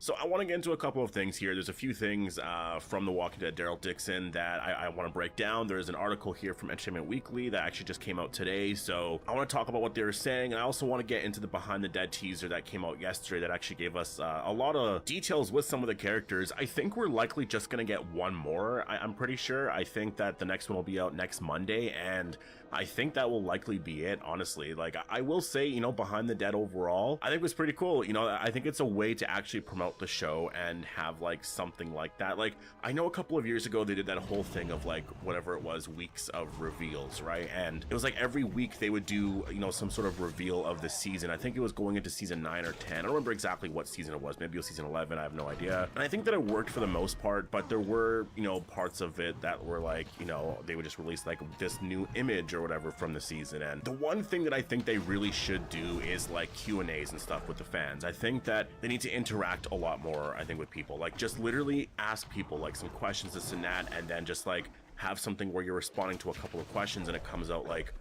So I want to get into a couple of things here. There's a few things from The Walking Dead Daryl Dixon that I want to break down. There's an article here from Entertainment Weekly that actually just came out today, so I want to talk about what they were saying, and I also want to get into the Behind the Dead teaser that came out yesterday that actually gave us a lot of details with some of the characters. I think we're likely just going to get one more, I'm pretty sure. I think that the next one will be out next Monday, and I think that will likely be it, honestly. Like, I will say, you know, Behind the Dead overall, I think was pretty cool. You know, I think it's a way to actually promote the show and have like something like that. Like, I know a couple of years ago they did that whole thing of like whatever it was, weeks of reveals, right? And it was like every week they would do, you know, some sort of reveal of the season. I think it was going into season 9 or 10. I don't remember exactly what season it was. Maybe it was season 11. I have no idea. And I think that it worked for the most part, but there were, you know, parts of it that were like, you know, they would just release like this new image or whatever from the season. And the one thing that I think they really should do is like Q&As and stuff with the fans. I think that they need to interact a lot more, I think, with people. Like, just literally ask people like some questions, this and that, and then just like have something where you're responding to a couple of questions and it comes out like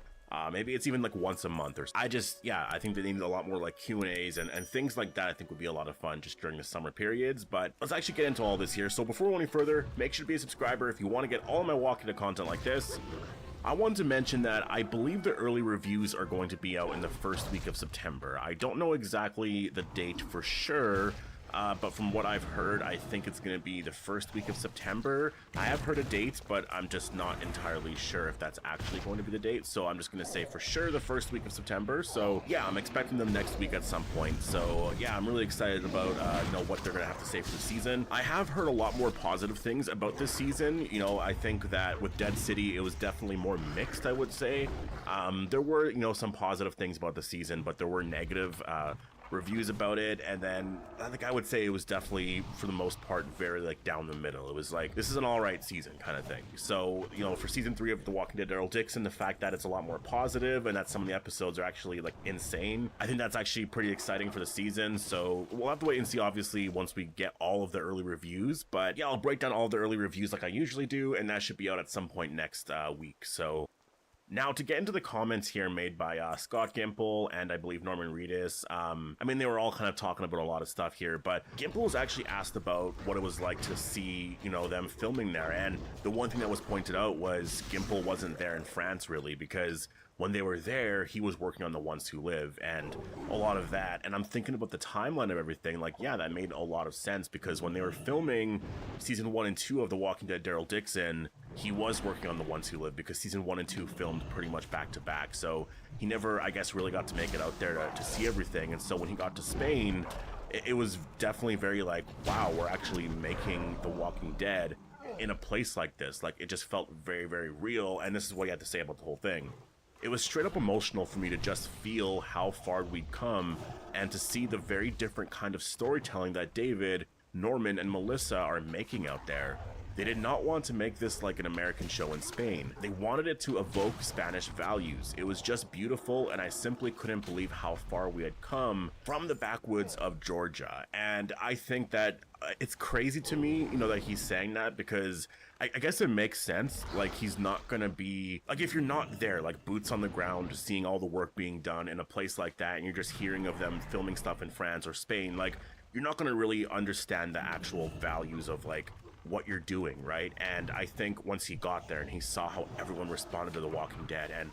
maybe it's even like once a month or so. I think they need a lot more like Q&As and things like that. I think would be a lot of fun just during the summer periods. But let's actually get into all this here. So before we go any further, make sure to be a subscriber if you want to get all of my Walking Dead content like this. I wanted to mention that I believe the early reviews are going to be out in the first week of September. I don't know exactly the date for sure, but from what I've heard, I think it's going to be the first week of September. I have heard a date, but I'm just not entirely sure if that's actually going to be the date. So I'm just going to say for sure the first week of September. So yeah, I'm expecting them next week at some point. So yeah, I'm really excited about you know, what they're going to have to say for the season. I have heard a lot more positive things about this season. You know, I think that with Dead City, it was definitely more mixed, I would say. There were, you know, some positive things about the season, but there were negative reviews about it, and then I think I would say it was definitely for the most part very like down the middle. It was like, this is an all right season kind of thing. So, you know, for season 3 of The Walking Dead Daryl Dixon, the fact that it's a lot more positive and that some of the episodes are actually like insane, I think that's actually pretty exciting for the season. So we'll have to wait and see, obviously, once we get all of the early reviews. But yeah, I'll break down all the early reviews like I usually do, and that should be out at some point next week. So now, to get into the comments here made by Scott Gimple and I believe Norman Reedus, I mean, they were all kind of talking about a lot of stuff here, but Gimple was actually asked about what it was like to see, you know, them filming there, and the one thing that was pointed out was Gimple wasn't there in France, really, because when they were there, he was working on The Ones Who Live and a lot of that. And I'm thinking about the timeline of everything, like, yeah, that made a lot of sense, because when they were filming season 1 and 2 of The Walking Dead Daryl Dixon, he was working on The Ones Who Live, because season 1 and 2 filmed pretty much back to back. So he never, I guess, really got to make it out there to see everything. And so when he got to Spain, it was definitely very like, wow, we're actually making The Walking Dead in a place like this. Like, it just felt very, very real. And this is what he had to say about the whole thing. It was straight up emotional for me to just feel how far we'd come and to see the very different kind of storytelling that David, Norman, and Melissa are making out there. They did not want to make this like an American show in Spain. They wanted it to evoke Spanish values. It was just beautiful, and I simply couldn't believe how far we had come from the backwoods of Georgia. And I think that it's crazy to me, you know, that he's saying that, because I guess it makes sense. Like, he's not gonna be, like, if you're not there, like, boots on the ground, seeing all the work being done in a place like that, and you're just hearing of them filming stuff in France or Spain, like, you're not gonna really understand the actual values of, like, what you're doing, right? And I think once he got there and he saw how everyone responded to The Walking Dead and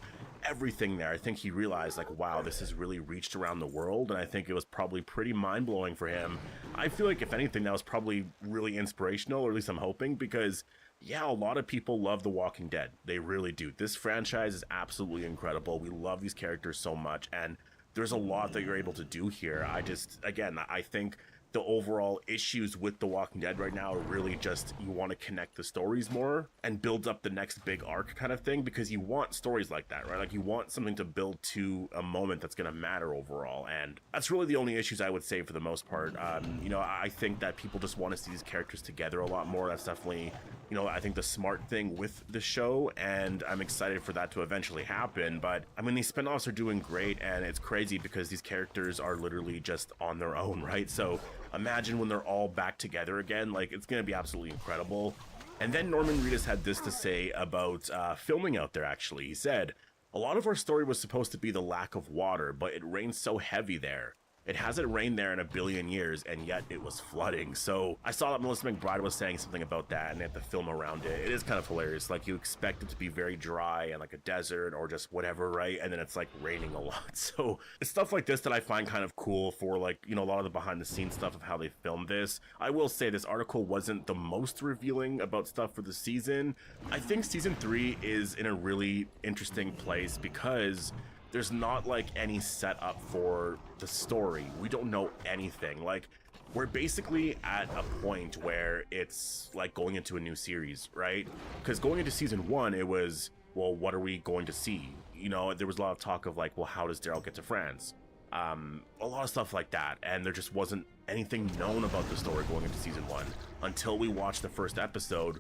everything there, I think he realized, like, wow, this has really reached around the world, and I think it was probably pretty mind-blowing for him. I feel like, if anything, that was probably really inspirational, or at least I'm hoping, because yeah, a lot of people love The Walking Dead. They really do. This franchise is absolutely incredible. We love these characters so much, and there's a lot that you're able to do here. I think the overall issues with The Walking Dead right now are really just, you want to connect the stories more and build up the next big arc kind of thing, because you want stories like that, right? Like, you want something to build to a moment that's going to matter overall, and that's really the only issues I would say for the most part. You know, I think that people just want to see these characters together a lot more. That's definitely, you know, I think the smart thing with the show, and I'm excited for that to eventually happen. But I mean, these spin-offs are doing great, and it's crazy because these characters are literally just on their own, right? So imagine when they're all back together again, like, it's going to be absolutely incredible. And then Norman Reedus had this to say about filming out there, actually. He said, "A lot of our story was supposed to be the lack of water, but it rained so heavy there. It hasn't rained there in a billion years, and yet it was flooding. So I saw that Melissa McBride was saying something about that, and they had the film around it. It is kind of hilarious. Like, you expect it to be very dry and like a desert or just whatever, right? And then it's like raining a lot. So it's stuff like this that I find kind of cool for, like, you know, a lot of the behind the scenes stuff of how they filmed this. I will say this article wasn't the most revealing about stuff for the season. I think season 3 is in a really interesting place because there's not like any setup for the story. We don't know anything. Like, we're basically at a point where it's like going into a new series, right? Because going into season 1, it was, well, what are we going to see? You know, there was a lot of talk of like, well, how does Daryl get to France? A lot of stuff like that, and there just wasn't anything known about the story going into season 1 until we watched the first episode.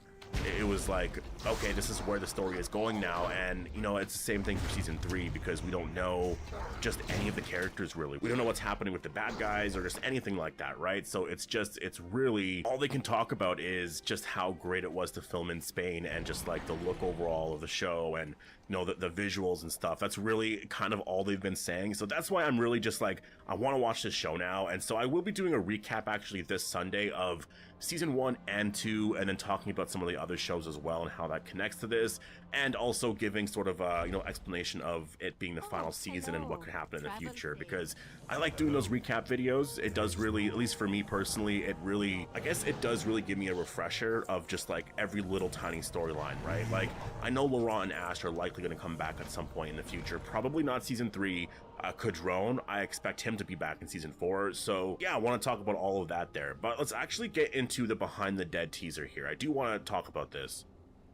It was like, okay, this is where the story is going now, and you know, it's the same thing for season 3 because we don't know just any of the characters really. We don't know what's happening with the bad guys or just anything like that, right? So it's really, all they can talk about is just how great it was to film in Spain and just like the look overall of the show and, you know, the visuals and stuff. That's really kind of all they've been saying. So that's why I'm really just like, I want to watch this show now. And so I will be doing a recap actually this Sunday of season 1 and 2, and then talking about some of the other shows as well and how that connects to this, and also giving sort of a, you know, explanation of it being the final season and what could happen in the future, because I like doing those recap videos. It does really, at least for me personally, it really, I guess it does really give me a refresher of just like every little tiny storyline, right? Like, I know Laurent and Ash are likely going to come back at some point in the future, probably not season 3. Cadrone, I expect him to be back in season 4. So yeah, I want to talk about all of that there, but let's actually get into the behind the dead teaser here. I do want to talk about this.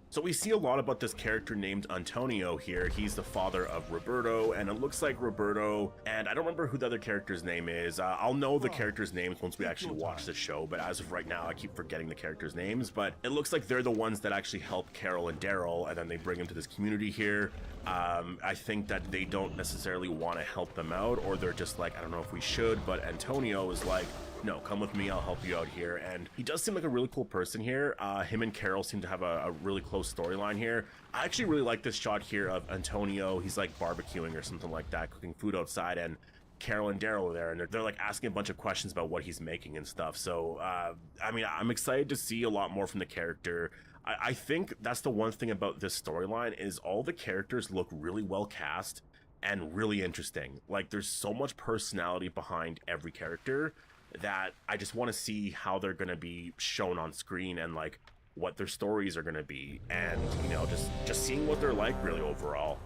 So we see a lot about this character named Antonio here. He's the father of Roberto, and it looks like Roberto, and I don't remember who the other character's name is. I'll know the characters' names once we actually watch the show, but as of right now, I keep forgetting the characters' names. But it looks like they're the ones that actually help Carol and Daryl, and then they bring him to this community here. I think that they don't necessarily want to help them out, or they're just like, I don't know if we should, but Antonio is like, no, come with me, I'll help you out here. And he does seem like a really cool person here. Him and Carol seem to have a really close storyline here. I actually really like this shot here of Antonio. He's like barbecuing or something like that, cooking food outside, and Carol and Daryl are there, and they're like asking a bunch of questions about what he's making and stuff. So I mean, I'm excited to see a lot more from the character. I think that's the one thing about this storyline is all the characters look really well cast and really interesting. Like, there's so much personality behind every character that I just want to see how they're going to be shown on screen and like what their stories are going to be, and you know, just seeing what they're like really overall.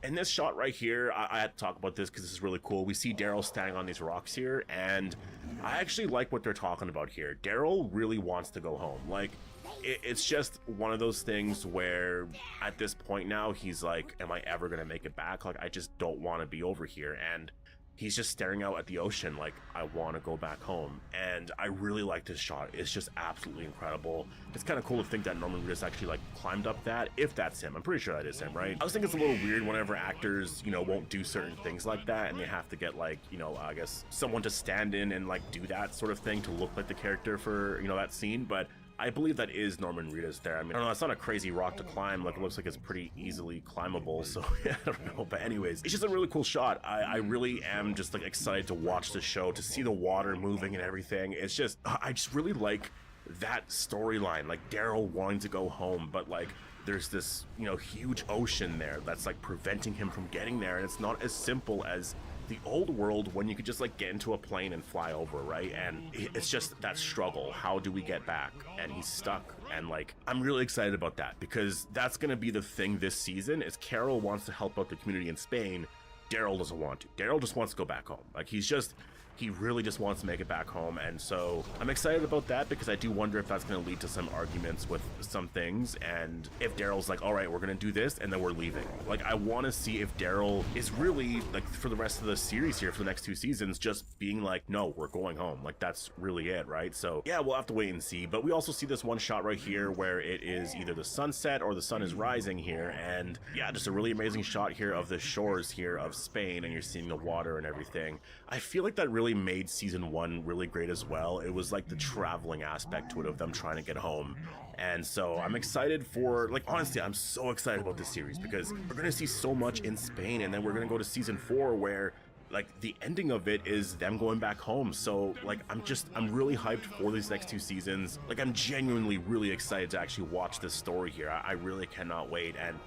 In this shot right here, I had to talk about this because this is really cool. We see Daryl standing on these rocks here, and I actually like what they're talking about here. Daryl really wants to go home. Like, it's just one of those things where at this point now, he's like, am I ever going to make it back? Like, I just don't want to be over here. And he's just staring out at the ocean like, I want to go back home. And I really like this shot. It's just absolutely incredible. It's kind of cool to think that Norman Reedus actually like climbed up that, if that's him. I'm pretty sure that is him, right? I was thinking it's a little weird whenever actors, you know, won't do certain things like that, and they have to get like, you know, I guess someone to stand in and like do that sort of thing to look like the character for, you know, that scene. But I believe that is Norman Reedus there. I mean, I don't know, it's not a crazy rock to climb. Like, it looks like it's pretty easily climbable. So yeah, I don't know. But anyways, it's just a really cool shot. I really am just like excited to watch the show, to see the water moving and everything. It's just, I just really like that storyline, like Daryl wanting to go home, but like there's this, you know, huge ocean there that's like preventing him from getting there. And it's not as simple as the old world when you could just like get into a plane and fly over, right? And it's just that struggle. How do we get back? And he's stuck. And like, I'm really excited about that because that's gonna be the thing this season is Carol wants to help out the community in Spain. Daryl doesn't want to. Daryl just wants to go back home. Like, he really just wants to make it back home. And so I'm excited about that because I do wonder if that's going to lead to some arguments with some things. And if Daryl's like, all right, we're going to do this and then we're leaving. Like, I want to see if Daryl is really like for the rest of the series here for the next 2 seasons, just being like, no, we're going home. Like, that's really it, right? So yeah, we'll have to wait and see. But we also see this one shot right here where it is either the sunset or the sun is rising here. And yeah, just a really amazing shot here of the shores here of Spain, and you're seeing the water and everything. I feel like that really made season 1 really great as well. It was like the traveling aspect to it of them trying to get home. And so I'm excited for, like, honestly, I'm so excited about this series because we're going to see so much in Spain, and then we're going to go to season 4 where like the ending of it is them going back home. So like I'm really hyped for these next 2 seasons. Like I'm genuinely really excited to actually watch this story here. I really cannot wait. And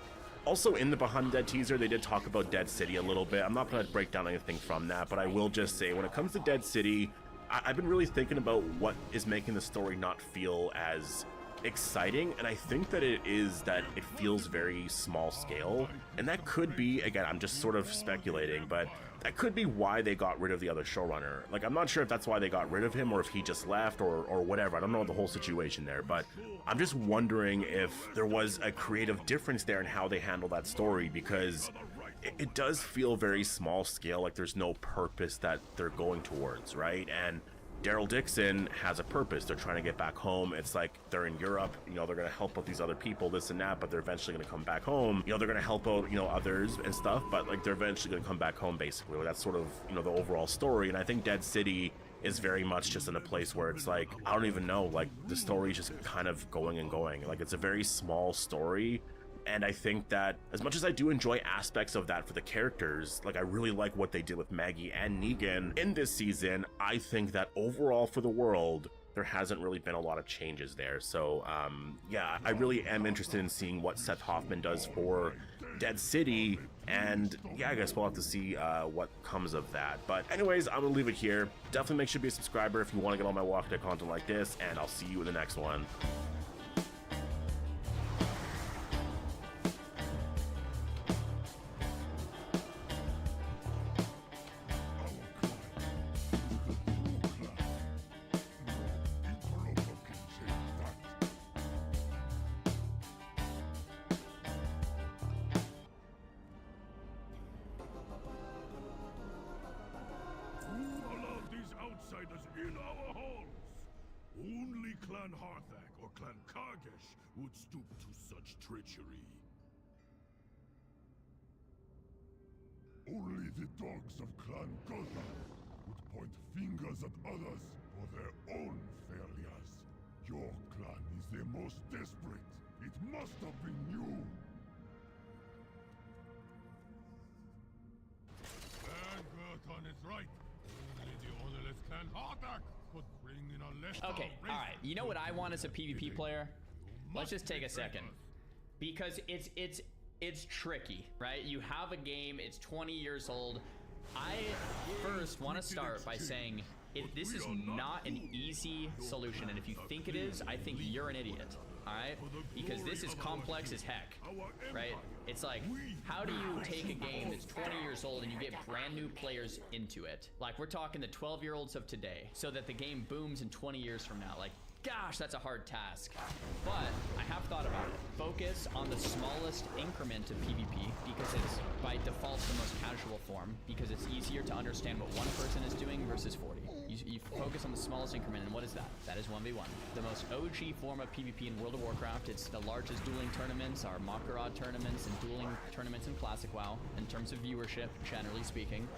also in the Behind the Dead teaser, they did talk about Dead City a little bit. I'm not going to break down anything from that, but I will just say when it comes to Dead City, I've been really thinking about what is making the story not feel as exciting, and I think that it is that it feels very small scale, and that could be, again, I'm just sort of speculating, but that could be why they got rid of the other showrunner. Like, I'm not sure if that's why they got rid of him or if he just left or whatever. I don't know the whole situation there, but I'm just wondering if there was a creative difference there in how they handle that story, because it does feel very small scale, like there's no purpose that they're going towards, right? And Daryl Dixon has a purpose. They're trying to get back home. It's like they're in Europe, you know, they're going to help out these other people, this and that, but they're eventually going to come back home. You know, they're going to help out, you know, others and stuff, but like they're eventually going to come back home, basically. That's sort of, you know, the overall story. And I think Dead City is very much just in a place where it's like, I don't even know, like the story is just kind of going and going. Like it's a very small story. And I think that as much as I do enjoy aspects of that for the characters, like I really like what they did with Maggie and Negan in this season, I think that overall for the world, there hasn't really been a lot of changes there. So yeah, I really am interested in seeing what Seth Hoffman does for Dead City, and yeah, I guess we'll have to see what comes of that. But anyways, I'm gonna leave it here. Definitely make sure to be a subscriber if you want to get all my Walking Dead content like this, and I'll see you in the next one. In our halls! Only Clan Harthak or Clan Kargesh would stoop to such treachery. Only the dogs of Clan Gotham would point fingers at others for their own failures. Your clan is the most desperate. It must have been you! Clan Gotham is right. Only the ownerless Clan Harthak could bring in a less. Okay, alright. You know what I want as a PvP player? Let's just take a second. Because it's tricky, right? You have a game, it's 20 years old. I first want to start by saying this is not an easy solution, and if you think it is, I think you're an idiot. Alright? Because this is complex as heck, right? It's like, how do you take a game that's 20 years old and you get brand new players into it? Like, we're talking the 12-year-olds of today, so that the game booms in 20 years from now. Like, gosh, that's a hard task. But I have thought about it. Focus on the smallest increment of PvP, because it's by default the most casual form, because it's easier to understand what one person is doing versus 40. You focus on the smallest increment, and what is that? That is 1v1. The most OG form of PvP in World of Warcraft. It's the largest dueling tournaments are Makarad tournaments and dueling tournaments in Classic WoW, in terms of viewership, generally speaking.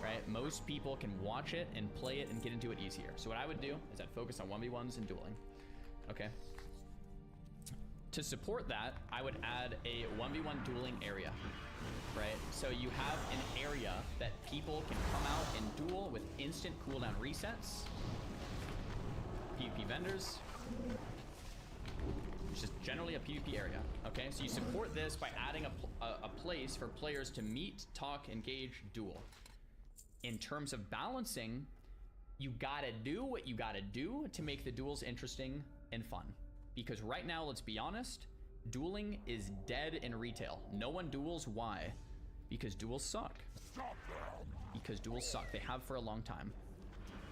Right? Most people can watch it and play it and get into it easier. So what I would do is I'd focus on 1v1s and dueling. Okay. To support that, I would add a 1v1 dueling area. Right? So you have an area that people can come out and duel with instant cooldown resets. PvP vendors. Which is generally a PvP area. Okay? So you support this by adding a place for players to meet, talk, engage, duel. In terms of balancing, you gotta do what you gotta do to make the duels interesting and fun. Because right now, let's be honest, dueling is dead in retail. No one duels. Why? Because duels suck. Because duels suck. They have for a long time.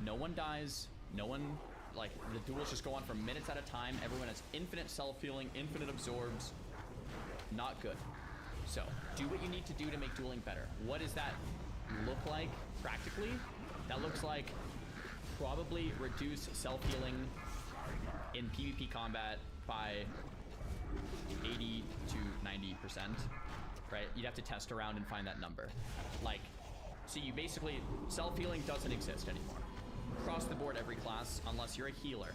No one dies. No one, like, the duels just go on for minutes at a time. Everyone has infinite self-healing, infinite absorbs. Not good. So, do what you need to do to make dueling better. What does that look like practically? That looks like probably reduce self-healing in PvP combat by 80 to 90%, right? You'd have to test around and find that number. Like, so you basically, self-healing doesn't exist anymore. Across the board, every class, unless you're a healer,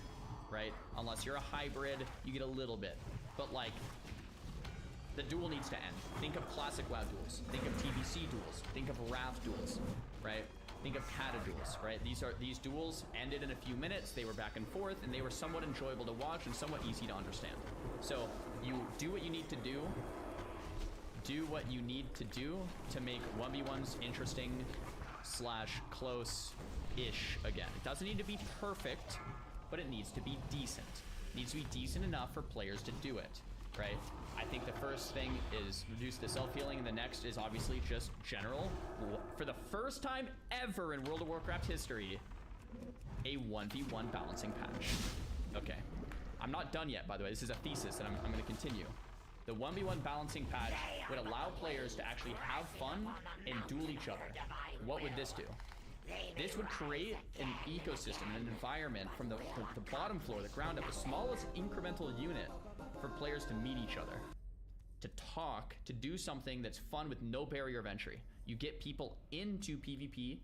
right? Unless you're a hybrid, you get a little bit. But like, The duel needs to end. Think of classic WoW duels. Think of TBC duels. Think of Wrath duels, right? Think of Kata duels, right? These duels ended in a few minutes. They were back and forth, and they were somewhat enjoyable to watch and somewhat easy to understand. So you do what you need to do. Do what you need to do to make 1v1s interesting / close-ish again. It doesn't need to be perfect, but it needs to be decent. It needs to be decent enough for players to do it, right? I think the first thing is reduce the self-healing, and the next is obviously just general. For the first time ever in World of Warcraft history, a 1v1 balancing patch. Okay. I'm not done yet, by the way. This is a thesis, and I'm going to continue. The 1v1 balancing patch would allow players to actually have fun and duel each other. What would this do? This would create an ecosystem, an environment from the bottom floor, the ground up, the smallest incremental unit for players to meet each other, to talk, to do something that's fun with no barrier of entry. You get people into PvP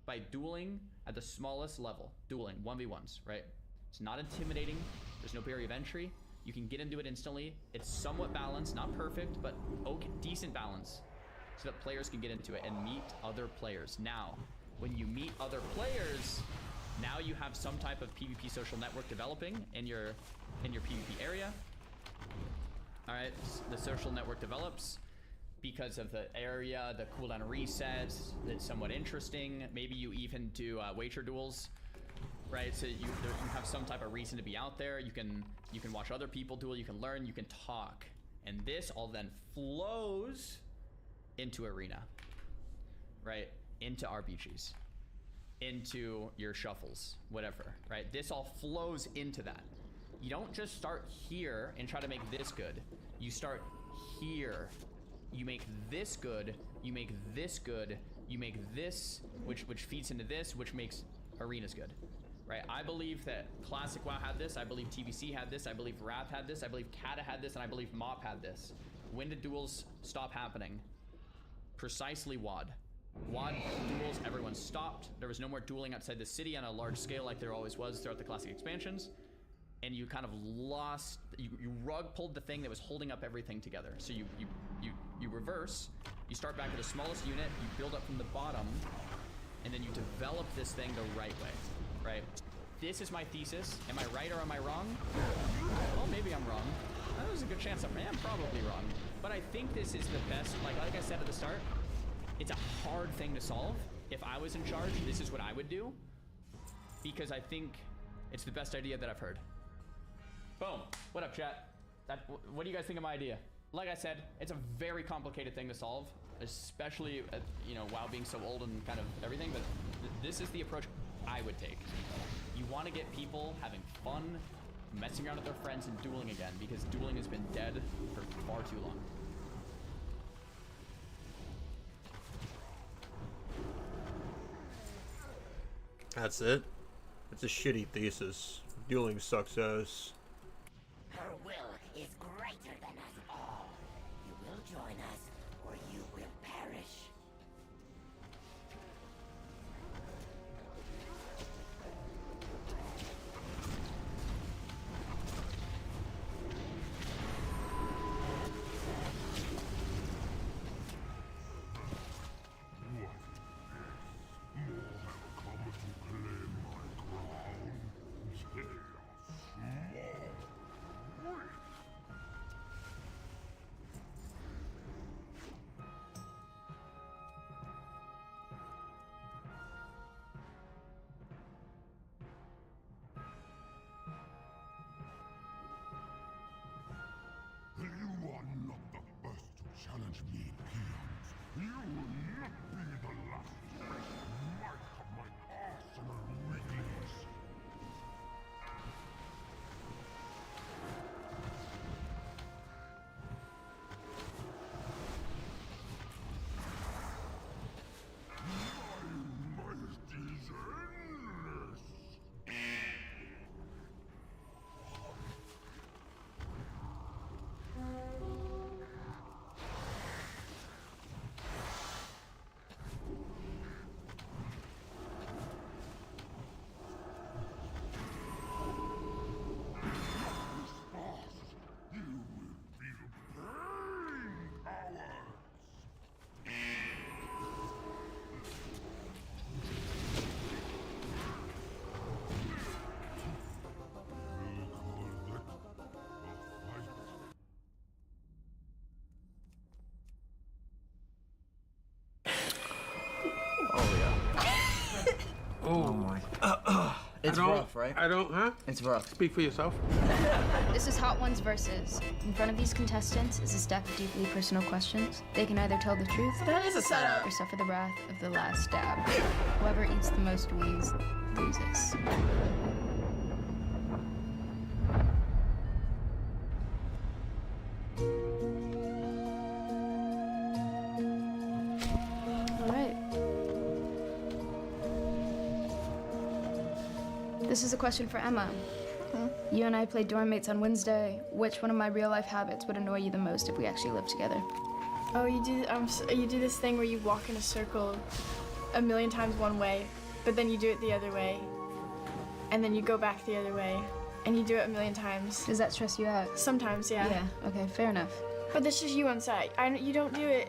by dueling at the smallest level, dueling 1v1s, right? It's not intimidating. There's no barrier of entry. You can get into it instantly. It's somewhat balanced, not perfect, but okay, decent balance, so that players can get into it and meet other players. Now, when you meet other players, now you have some type of PvP social network developing in your PvP area. All right, the social network develops because of the area, the cooldown resets. It's somewhat interesting. Maybe you even do wager duels, right? So you have some type of reason to be out there. You can watch other people duel. You can learn. You can talk, and this all then flows into arena, right? Into RPGs, into your shuffles, whatever, right? This all flows into that. You don't just start here and try to make this good. You start here. You make this good. You make this good. You make this, which feeds into this, which makes arenas good, right? I believe that Classic WoW had this. I believe TBC had this. I believe Wrath had this. I believe Kata had this, and I believe MoP had this. When did duels stop happening? Precisely WoD. WoD duels, everyone stopped. There was no more dueling outside the city on a large scale like there always was throughout the classic expansions. And you kind of lost, you rug pulled the thing that was holding up everything together. So you reverse, you start back with the smallest unit, you build up from the bottom, and then you develop this thing the right way, right? This is my thesis. Am I right or am I wrong? Well, maybe I'm wrong. There's a good chance I am probably wrong. But I think this is the best, like I said at the start, it's a hard thing to solve. If I was in charge, this is what I would do, because I think it's the best idea that I've heard. Boom. What up, chat? What do you guys think of my idea? Like I said, it's a very complicated thing to solve, especially, you know, WoW being so old and kind of everything, but this is the approach I would take. You want to get people having fun, messing around with their friends, and dueling again, because dueling has been dead for far too long. That's it. It's a shitty thesis. Dueling sucks ass. Her will is greater than us all. You will join us, or you will perish. Oh my. It's rough, right? I don't, huh? It's rough. Speak for yourself. This is Hot Ones Versus. In front of these contestants is a stack of deeply personal questions. They can either tell the truth That is a setup. or suffer the wrath of the last stab. Whoever eats the most wings loses. All right. This is a question for Emma. You and I played dorm mates on Wednesday. Which one of my real-life habits would annoy you the most if we actually lived together? Oh, you do this thing where you walk in a circle a million times one way, but then you do it the other way, and then you go back the other way, and you do it a million times. Does that stress you out? Sometimes, yeah. Yeah, okay, fair enough. But that's just you on set. You don't do it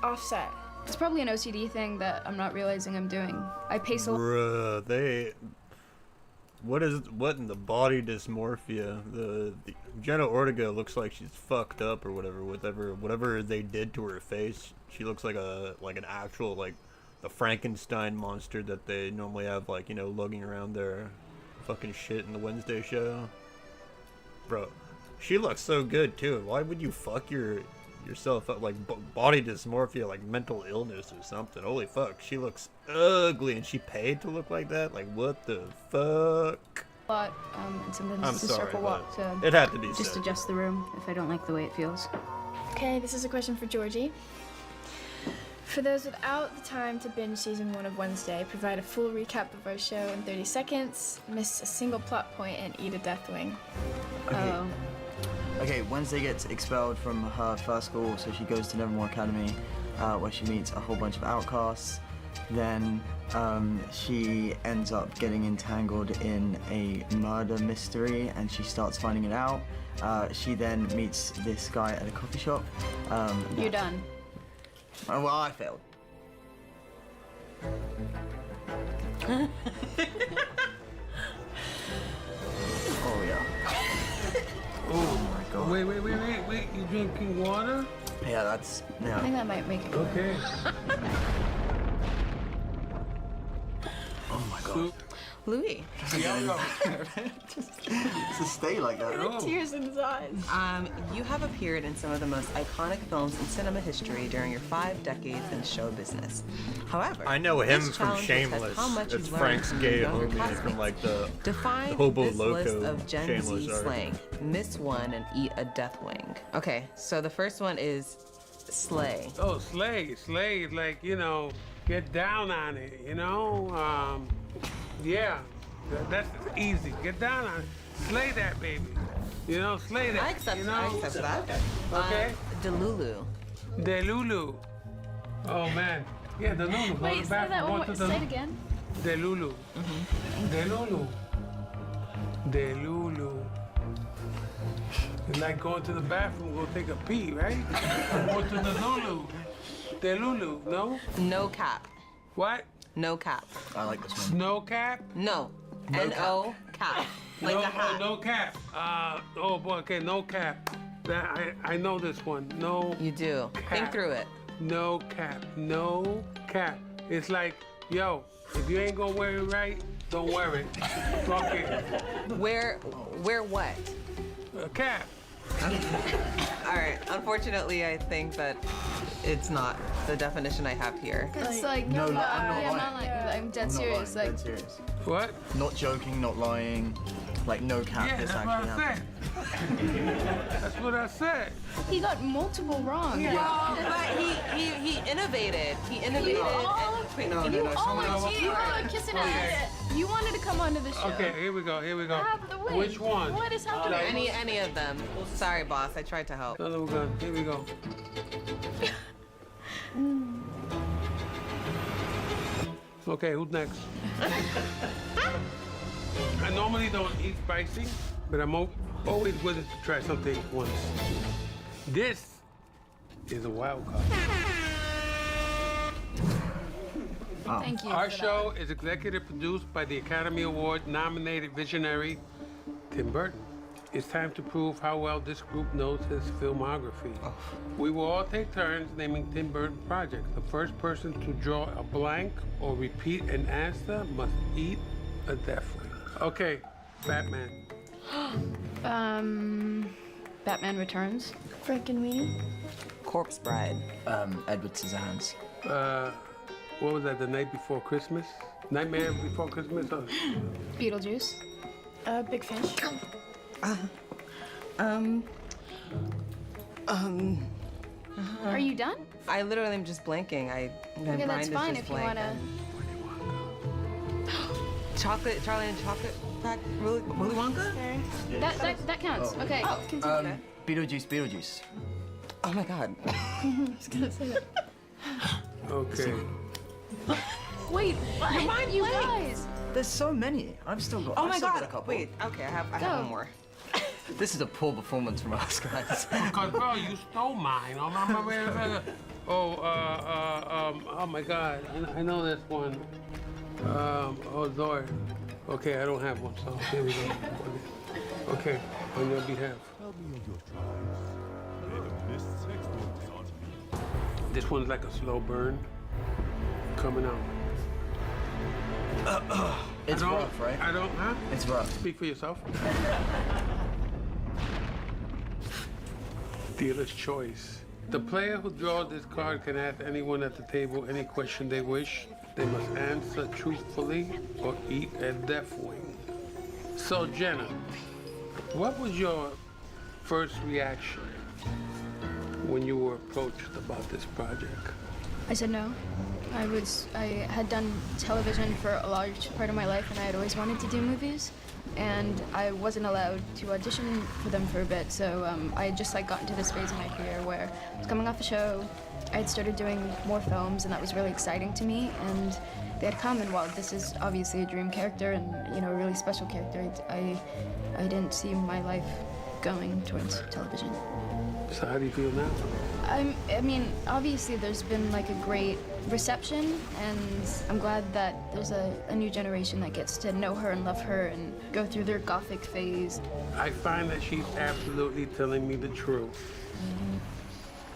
offset. It's probably an OCD thing that I'm not realizing I'm doing. I pace a Bruh, what in the body dysmorphia? The Jenna Ortega looks like she's fucked up or whatever they did to her face. She looks like an actual the Frankenstein monster that they normally have lugging around their fucking shit in the Wednesday show. Bro, she looks so good too. Why would you fuck yourself up body dysmorphia, mental illness or something? Holy fuck, she looks ugly and she paid to look like that? What the fuck? lot, and sometimes I'm it's a sorry, circle walk to it had to be just said. adjust the room if I don't like the way it feels. Okay, this is a question for Georgie. For those without the time to binge season 1 of Wednesday, provide a full recap of our show in 30 seconds, miss a single plot point, and eat a Deathwing. Okay. Okay, Wednesday gets expelled from her first school, so she goes to Nevermore Academy, where she meets a whole bunch of outcasts. Then she ends up getting entangled in a murder mystery, and she starts finding it out. She then meets this guy at a coffee shop. You're done. Well, I failed. Oh yeah. Oh my god. Wait. You drinking water? Yeah, that's I yeah. think that might make it. Okay. Oh my god. Louis. To stay like that. Tears in his eyes. You have appeared in some of the most iconic films in cinema history during your 5 decades in show business. However, I know him this from challenge will test Shameless. how much It's you've Frank's learned gay from your younger homie from classmates. the Define Hobo this Loco list of Gen Shameless Z arc. slang. Miss one and eat a Deathwing. Okay, so the first one is slay. Oh, slay is like, get down on it, yeah, that's easy. Get down on it. Slay that baby. Slay that. I accept that. Okay. Delulu. Delulu. Oh man. Yeah, Delulu. Wait, say that one more. Say it again. Delulu. Delulu. Delulu. It's like going to the bathroom, go take a pee, right? Go to the Lulu. Delulu, no? No cap. What? No cap. I like this one. Snow cap? No. N-O cap. Like no, the hat. no cap. Oh boy, okay, no cap. I know this one. No. You do. Cap. Think through it. No cap. No cap. It's like, yo, if you ain't gonna wear it right, don't wear it. Fuck it. Wear what? A cap. All right. Unfortunately, I think that it's not the definition I have here. It's like, No, no, I'm I'm not lying. I'm dead I'm not serious. lying, Like, dead serious. What? Not joking, not lying. Like no cap. Yeah, This that's what actually I happened. said. That's what I said. he got multiple wrong. But he innovated. He innovated. Wait, No, You someone all else. cheated. You all are kissing ass. You wanted to come onto the show. Okay, here we go. Have the win. Which one? What is happening? Any of them. Sorry, boss. I tried to help. Another one. Here we go. Okay, who's next? I normally don't eat spicy, but I'm always willing to try something once. This is a wild card. Thank you. Our for show is executive produced by the Academy Award nominated visionary Tim Burton. it's time to prove how well this group knows his filmography. We will all take turns naming Tim Burton projects. The first person to draw a blank or repeat an answer must eat a death ring. Okay, Batman. Batman Returns. Frankenweenie. Corpse Bride. Edward Scissorhands. What was that, The Night Before Christmas? Nightmare Before Christmas? Beetlejuice. Big Fish. Are you done? I literally am just blanking. My Okay, mind that's is fine just if you blank. wanna. Chocolate, Charlie and Chocolate Factory. Willy Wonka? That counts. Okay. Beetlejuice. Oh my God. I was gonna say that. Okay. Wait, mind you blank. guys. There's so many. I've still got. Oh I've my still God. got a couple. Wait, okay, I have Go. one more. This is a poor performance from us, guys. Because, bro, you stole mine. Oh my God. I know this one. Lord. Okay, I don't have one, so here we go. Okay, on your behalf. Tell me of your tries. May the mist's exploits on me. This one's like a slow burn. Coming out. It's rough, right? I don't, huh? It's rough. Speak for yourself. Dealer's choice. The player who draws this card can ask anyone at the table any question they wish. They must answer truthfully or eat a death wing. So, Jenna, what was your first reaction when you were approached about this project? I said no. I had done television for a large part of my life, and I had always wanted to do movies, and I wasn't allowed to audition for them for a bit. So I had just like gotten to this phase in my career where I was coming off a show. I had started doing more films, and that was really exciting to me. And they had come, and while this is obviously a dream character and a really special character, I didn't see my life going towards television. So how do you feel now? I mean, obviously there's been like a great reception, and I'm glad that there's a new generation that gets to know her and love her and go through their gothic phase. I find that she's absolutely telling me the truth.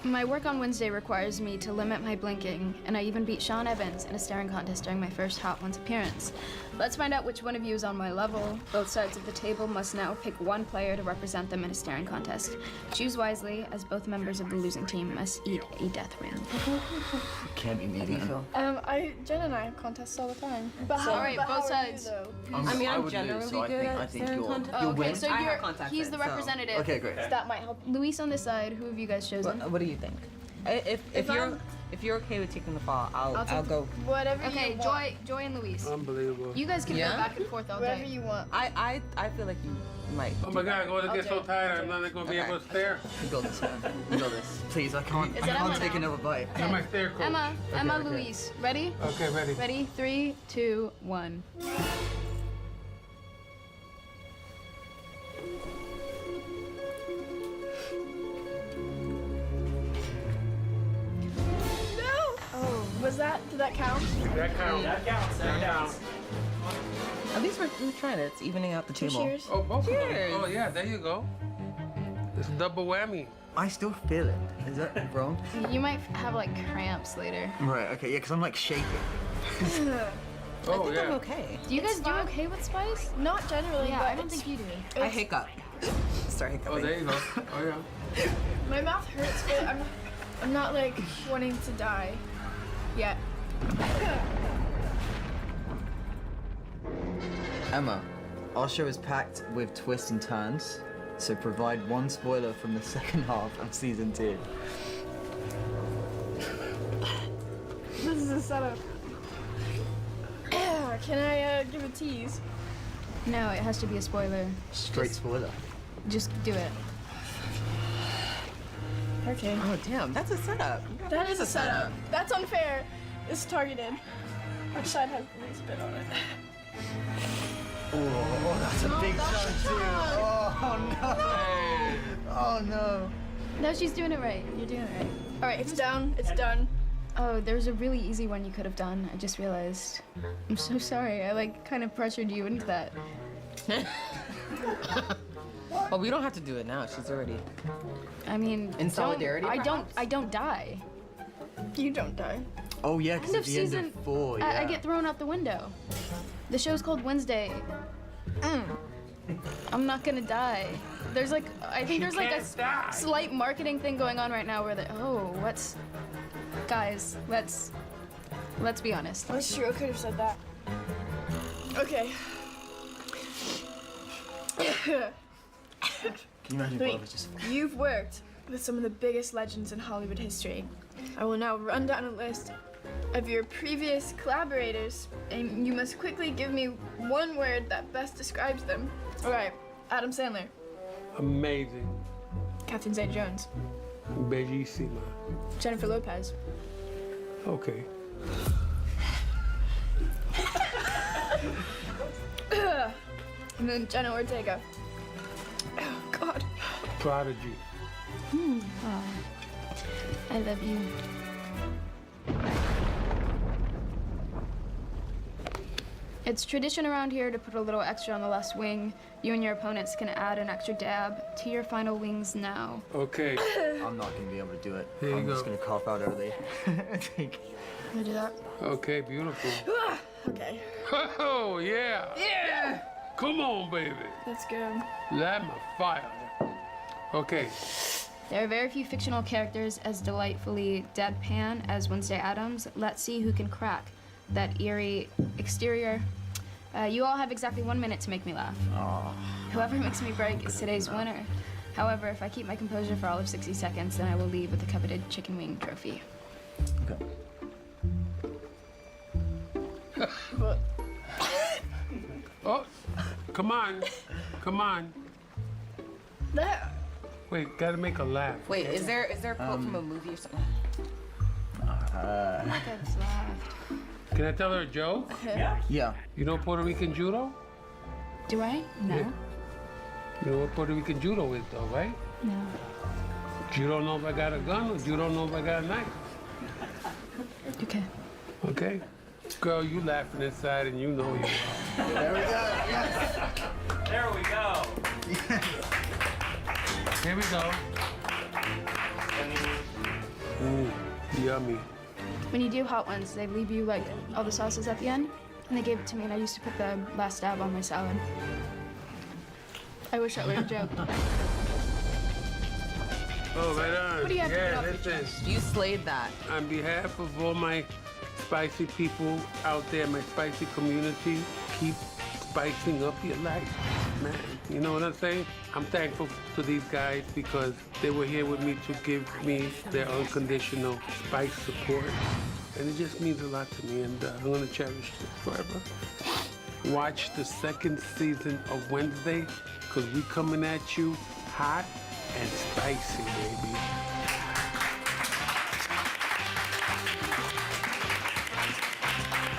My work on Wednesday requires me to limit my blinking, and I even beat Sean Evans in a staring contest during my first Hot Ones appearance. Let's find out which one of you is on my level. Both sides of the table must now pick one player to represent them in a staring contest. Choose wisely, as both members of the losing team must eat a death ring. Can't be me, man. Jen and I have contests all the time. But all right, both sides. I'm generally good at staring contests. Oh, okay, so I have contacted, he's the so- representative. Okay, great. that might help. Luis on this side. Who have you guys chosen? What do you think? If you're okay with taking the fall, I'll go. Whatever Okay, you want. Joy and Luis. Unbelievable. You guys can Yeah? go back and forth all Whatever day. you want. I feel like you might. Oh my God, I'm going to get so Okay. tired, I'm not going to be Okay. able to stare. You got this, man. You got this. Please, I can't. Is I it can't Emma take now? another bite. I'm my stare coach. Emma, okay. Luis. Ready? Okay, ready. Ready? 3, 2, 1. Oh, did that count? That counts. That counts. At least we're trying it. It's evening out the table. Cheers. Oh, both of them. Cheers. Oh, yeah, there you go. It's a double whammy. I still feel it. Is that wrong? You might have like cramps later. Right. Okay. Yeah, because I'm like shaking. I Oh, think I'm yeah. okay. Do you guys do okay with spice? Not generally, Yeah, but I don't think you do. I hiccup. Start hiccuping. Oh, there you go. Oh, yeah. my mouth hurts, but I'm not like wanting to die yet. Emma, our show is packed with twists and turns, so provide one spoiler from the second half of season 2. This is a setup. Can I give a tease? No, it has to be a spoiler. Straight spoiler. Just do it. Okay. Oh damn, that's a setup. That is a setup. That's unfair. It's targeted. Which side has the least bit on it? Oh, that's a big turn too. Oh no. Oh no. No, she's doing it right. You're doing it right. All right, it's down. It's done. Oh, there's a really easy one you could have done. I just realized. I'm so sorry. I like kind of pressured you into that. Well, we don't have to do it now. She's already. I mean, In solidarity, I don't die. You don't die. Oh yeah, because End at of the season, end of 4, yeah. I get thrown out the window. The show's called Wednesday. I'm not gonna die. There's like, I think there's like a slight marketing thing going on right now where guys, let's be honest. That's true. I could have said that. Okay. Can you imagine if I Wait, was just... you've worked with some of the biggest legends in Hollywood history. I will now run down a list of your previous collaborators, and you must quickly give me one word that best describes them. Okay, Adam Sandler, Amazing. Catherine Zeta-Jones, Bellissima. Jennifer Lopez, Okay. and then Jenna Ortega. Oh, God. Prodigy. I love you. It's tradition around here to put a little extra on the last wing. You and your opponents can add an extra dab to your final wings now. Okay. I'm not going to be able to do it. Here you I'm go. just going to cough out early. Like, Can I do that? Okay, beautiful. Okay. Oh, yeah. Yeah! Come on, baby. Let's go. Light my fire. Okay. There are very few fictional characters as delightfully deadpan as Wednesday Addams. Let's see who can crack that eerie exterior. You all have exactly 1 minute to make me laugh. Whoever makes me break is today's winner. However, if I keep my composure for all of 60 seconds, then I will leave with the coveted chicken wing trophy. okay. Oh, come on. Come on. There. Wait, gotta make a laugh. Wait, is there a quote from a movie or something? That's laughed. Can I tell her a joke? Yeah. You know Puerto Rican judo? Do I? No. Yeah. You know what Puerto Rican judo is, though, right? No. You don't know if I got a gun, or you don't know if I got a knife. Okay. Okay? Girl, you laughing inside, and you know you are. There we go. Yes. There we go. Here we go. Ooh, yummy. When you do hot ones, they leave you like all the sauces at the end, and they gave it to me, and I used to put the last dab on my salad. I wish that were a joke. Oh, right on. What do you have to yeah, put off your listen. You slayed that. On behalf of all my spicy people out there, my spicy community, keep spicing up your life, man. You know what I'm saying? I'm thankful to these guys because they were here with me to give me their unconditional spice support. And it just means a lot to me, and I'm gonna cherish this forever. Watch the second season of Wednesday, because we coming at you hot and spicy, baby.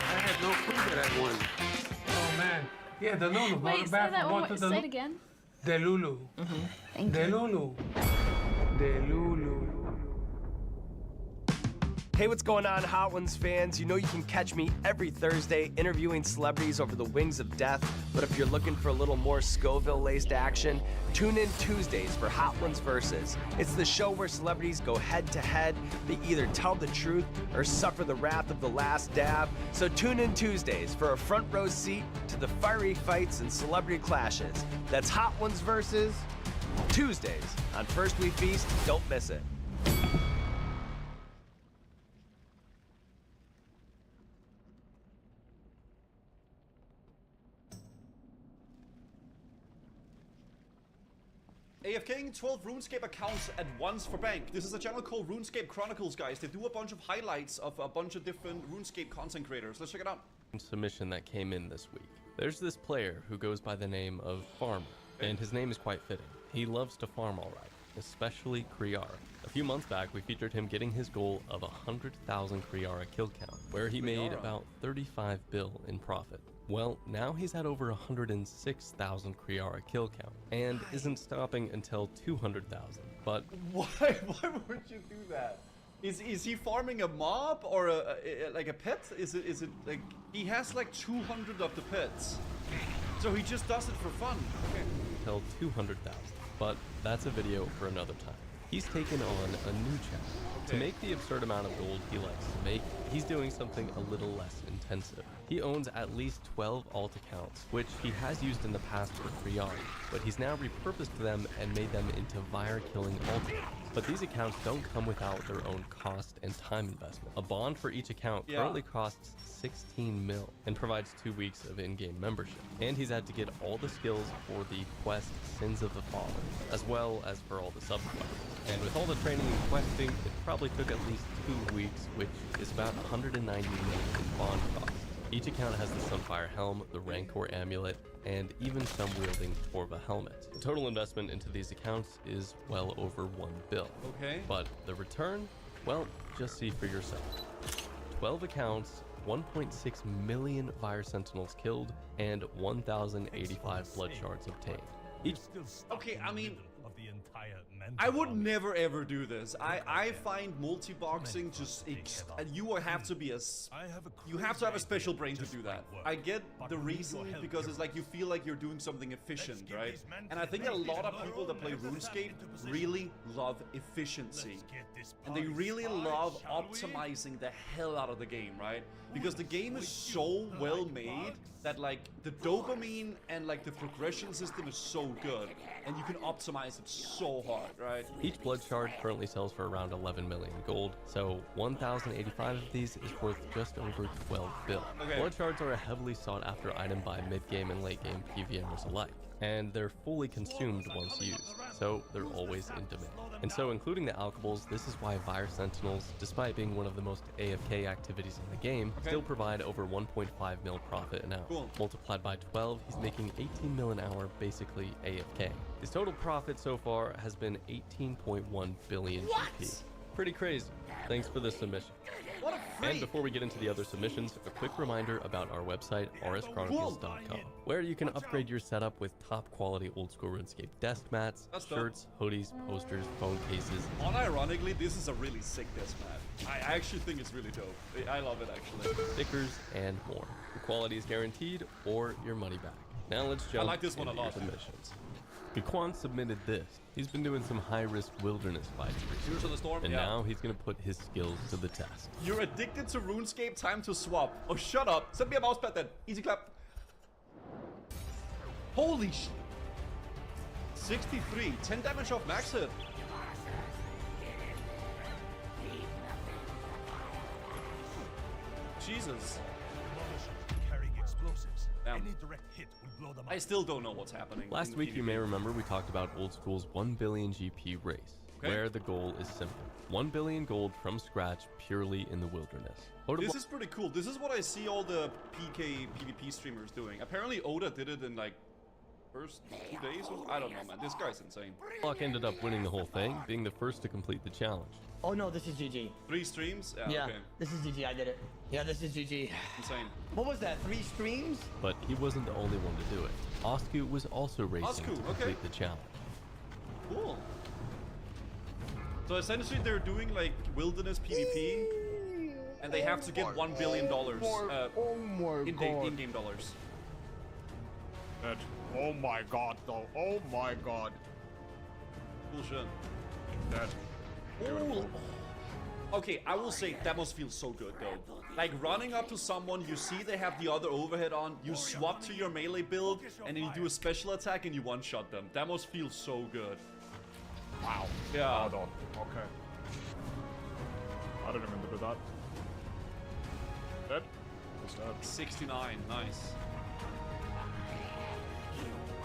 I had no clue that I won. Oh, man. Yeah, the Lulu. Go to Wait, the say bathroom. that Go one to more. the Say it again. The Lulu. Thank The you. Lulu. The Lulu. Hey, what's going on, Hot Ones fans? You know you can catch me every Thursday interviewing celebrities over the wings of death, but if you're looking for a little more Scoville-laced action, tune in Tuesdays for Hot Ones Versus. It's the show where celebrities go head-to-head. They either tell the truth or suffer the wrath of the last dab. So tune in Tuesdays for a front row seat to the fiery fights and celebrity clashes. That's Hot Ones Versus Tuesdays on First We Feast. Don't miss it. AFKing 12 RuneScape accounts at once for bank. This is a channel called RuneScape Chronicles, guys. They do a bunch of highlights of a bunch of different RuneScape content creators. Let's check it out. Submission that came in this week. There's this player who goes by the name of Farmer, and his name is quite fitting. He loves to farm alright, especially Kriara. A few months back, we featured him getting his goal of 100,000 Kriara kill count, where he made about 35 bill in profit. Well, now he's at over 106,000 Kriara kill count, and isn't stopping until 200,000, but... Why would you do that? Is he farming a mob or like a pet? Is it like he has like 200 of the pets, so he just does it for fun? Okay. Till 200,000, but that's a video for another time. He's taken on a new challenge. To make the absurd amount of gold he likes to make, he's doing something a little less intensive. He owns at least 12 alt accounts, which he has used in the past for Kriari, but he's now repurposed them and made them into Vire-killing alt accounts. But these accounts don't come without their own cost and time investment. A bond for each account currently costs 16 mil and provides 2 weeks of in-game membership. And he's had to get all the skills for the quest Sins of the Fallen, as well as for all the sub-quests. And with all the training and questing, it probably took at least 2 weeks, which is about 190 mil in bond costs. Each account has the Sunfire Helm, the Rancor Amulet, and even some wielding Torva helmet. The total investment into these accounts is well over 1 bill. Okay. But the return? Well, just see for yourself. 12 accounts, 1.6 million Vire Sentinels killed, and 1,085 blood shards obtained. Okay, I mean, I would never ever do this. I find multi-boxing just you have to have a special brain to do that. I get the reason because it's like you feel like you're doing something efficient, right? And I think a lot of people that play RuneScape really love efficiency. And they really love optimizing the hell out of the game, right? Because the game is so well made that like the dopamine and like the progression system is so good and you can optimize it so hard, right? Each blood shard currently sells for around 11 million gold, so 1,085 of these is worth just over 12 bill. Okay. Blood shards are a heavily sought after item by mid-game and late-game PVMers alike, and they're fully consumed once used, so they're always in demand. And so including the alchables, this is why Vire Sentinels, despite being one of the most AFK activities in the game, still provide over 1.5 mil profit an hour. Cool. Multiplied by 12, he's making 18 mil an hour basically AFK. His total profit so far has been 18.1 billion GP. Pretty crazy. Thanks for the submission. What a freak. And before we get into the other submissions, a quick reminder about our website, rschronicles.com, where you can upgrade your setup with top quality old school RuneScape desk mats, shirts, hoodies, posters, phone cases. Unironically, this is a really sick desk mat. I actually think it's really dope. I love it actually. Stickers and more. The quality is guaranteed or your money back. Now let's jump like this one a into lot. your submissions. Gakwan submitted this. He's been doing some high-risk wilderness fights recently, Heroes of the Storm, and now he's gonna put his skills to the test. You're addicted to RuneScape, time to swap. Oh, shut up. Send me a mouse pad then. Easy clap. Holy sh... 63. 10 damage off max hit. Jesus. Carrying explosives. Damn. Any direct hit will blow them up. I still don't know what's happening. Last week, you may remember we talked about Old School's 1 billion GP race, where the goal is simple. 1 billion gold from scratch purely in the wilderness. This is pretty cool. This is what I see all the PK PvP streamers doing. Apparently Oda did it in like first 2 days or I don't know, man. This guy's insane. Block ended up winning the whole thing, being the first to complete the challenge. Oh no, this is GG. 3 streams? Yeah, Okay. this is GG. I did it. Yeah, this is GG. Insane. What was that? 3 streams? But he wasn't the only one to do it. Osku was also racing to Osku, complete the challenge. Cool. So essentially they're doing like wilderness PvP and they have to get $1 billion in-game dollars. Oh my god though. Oh my god. Cool shit. That. Ooh. Okay, I will say that must feel so good though. Like running up to someone, you see they have the other overhead on, you swap to your melee build, and then you do a special attack and you one-shot them. That must feel so good. Wow. Yeah. Hold on. Okay. I didn't even do that. Dead? What's that? 69, nice.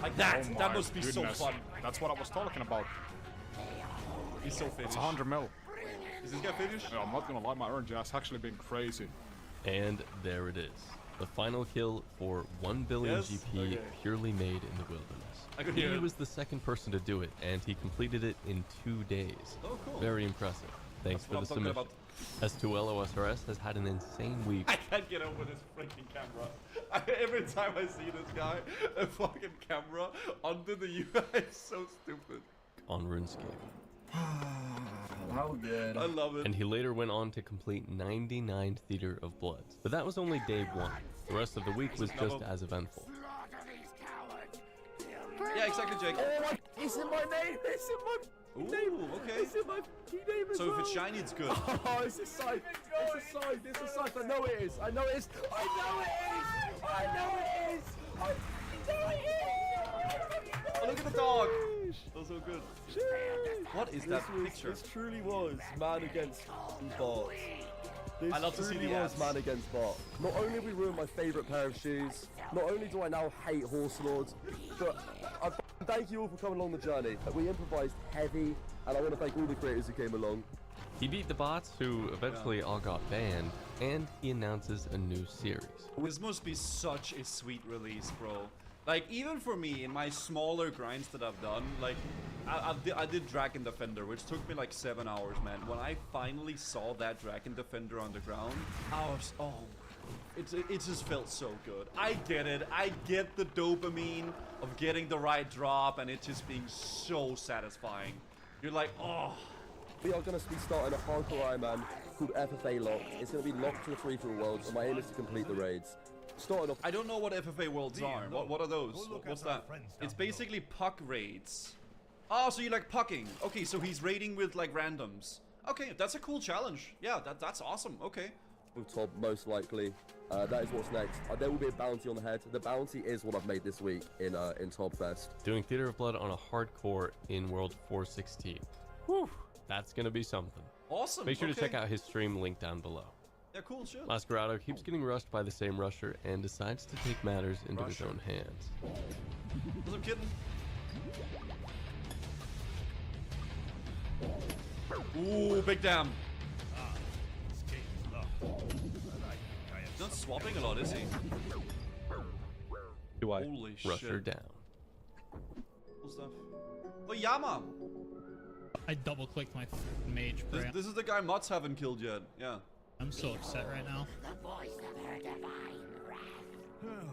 Like that, Oh that my must be so goodness. fun. That's what I was talking about. He's so finished. It's 100 mil. Is this guy finished? No, I'm not gonna lie, my earn has actually been crazy. And there it is. The final kill for 1 billion Yes? GP Okay. purely made in the wilderness. I could hear He it. was the second person to do it, and he completed it in 2 days. Oh, cool. Very impressive. Thanks That's for what the I'm talking submission. S2L OSRS has had an insane week. I can't get over this freaking camera. Every time I see this guy, a fucking camera under the UI is so stupid. On RuneScape. How good. I love it. And he later went on to complete 99 Theater of Bloods. But that was only day 1. The rest of the week was just as eventful. Yeah, exactly, Jake. Oh my, it's in my name. It's in my name. Okay. It's in my name as So well. if it's shiny, it's good. Oh, it's a scythe. It's a scythe. It's a scythe. I know it is. I know it is. I know it is. I know it is. I know it is. Oh, look at the dog. That was so good. What is that picture? This truly was man against bots. I love to see the was ads. man against bot. Not only have we ruined my favourite pair of shoes, not only do I now hate Horse Lords, but I thank you all for coming along the journey. We improvised heavy, and I want to thank all the creators who came along. He beat the bots, who eventually all got banned, and he announces a new series. This must be such a sweet release, bro. Like, even for me, in my smaller grinds that I've done, like, I did Dragon Defender, which took me like 7 hours, man. When I finally saw that Dragon Defender on the ground, I was, oh, it just felt so good. I get it. I get the dopamine of getting the right drop and it just being so satisfying. You're like, oh. We are going to be starting a hardcore Ironman called FFA Locked. It's going to be locked to the free-for-all worlds, and my aim is to complete the raids. Starting off. I don't know what FFA worlds are. What are those? What's that? It's basically puck raids. Oh, so you like pucking. Okay, so he's raiding with like randoms. Okay, that's a cool challenge. Yeah, that's awesome. Okay. With Top, most likely. That is what's next. There will be a bounty on the head. The bounty is what I've made this week in Top Fest. Doing Theater of Blood on a hardcore in World 416. Whew, that's gonna be something. Awesome. Make sure to okay. check out his stream link down below. Yeah, cool shit. Masquerado keeps getting rushed by the same rusher and decides to take matters into his own hands. Was I kidding? Ooh, big damn. He's not swapping a lot, is he? Holy Rusher shit. down. Cool stuff. Oh, Yama! I double clicked my mage. This is the guy Mods haven't killed yet. Yeah. I'm so upset right now. The voice of her divine wrath.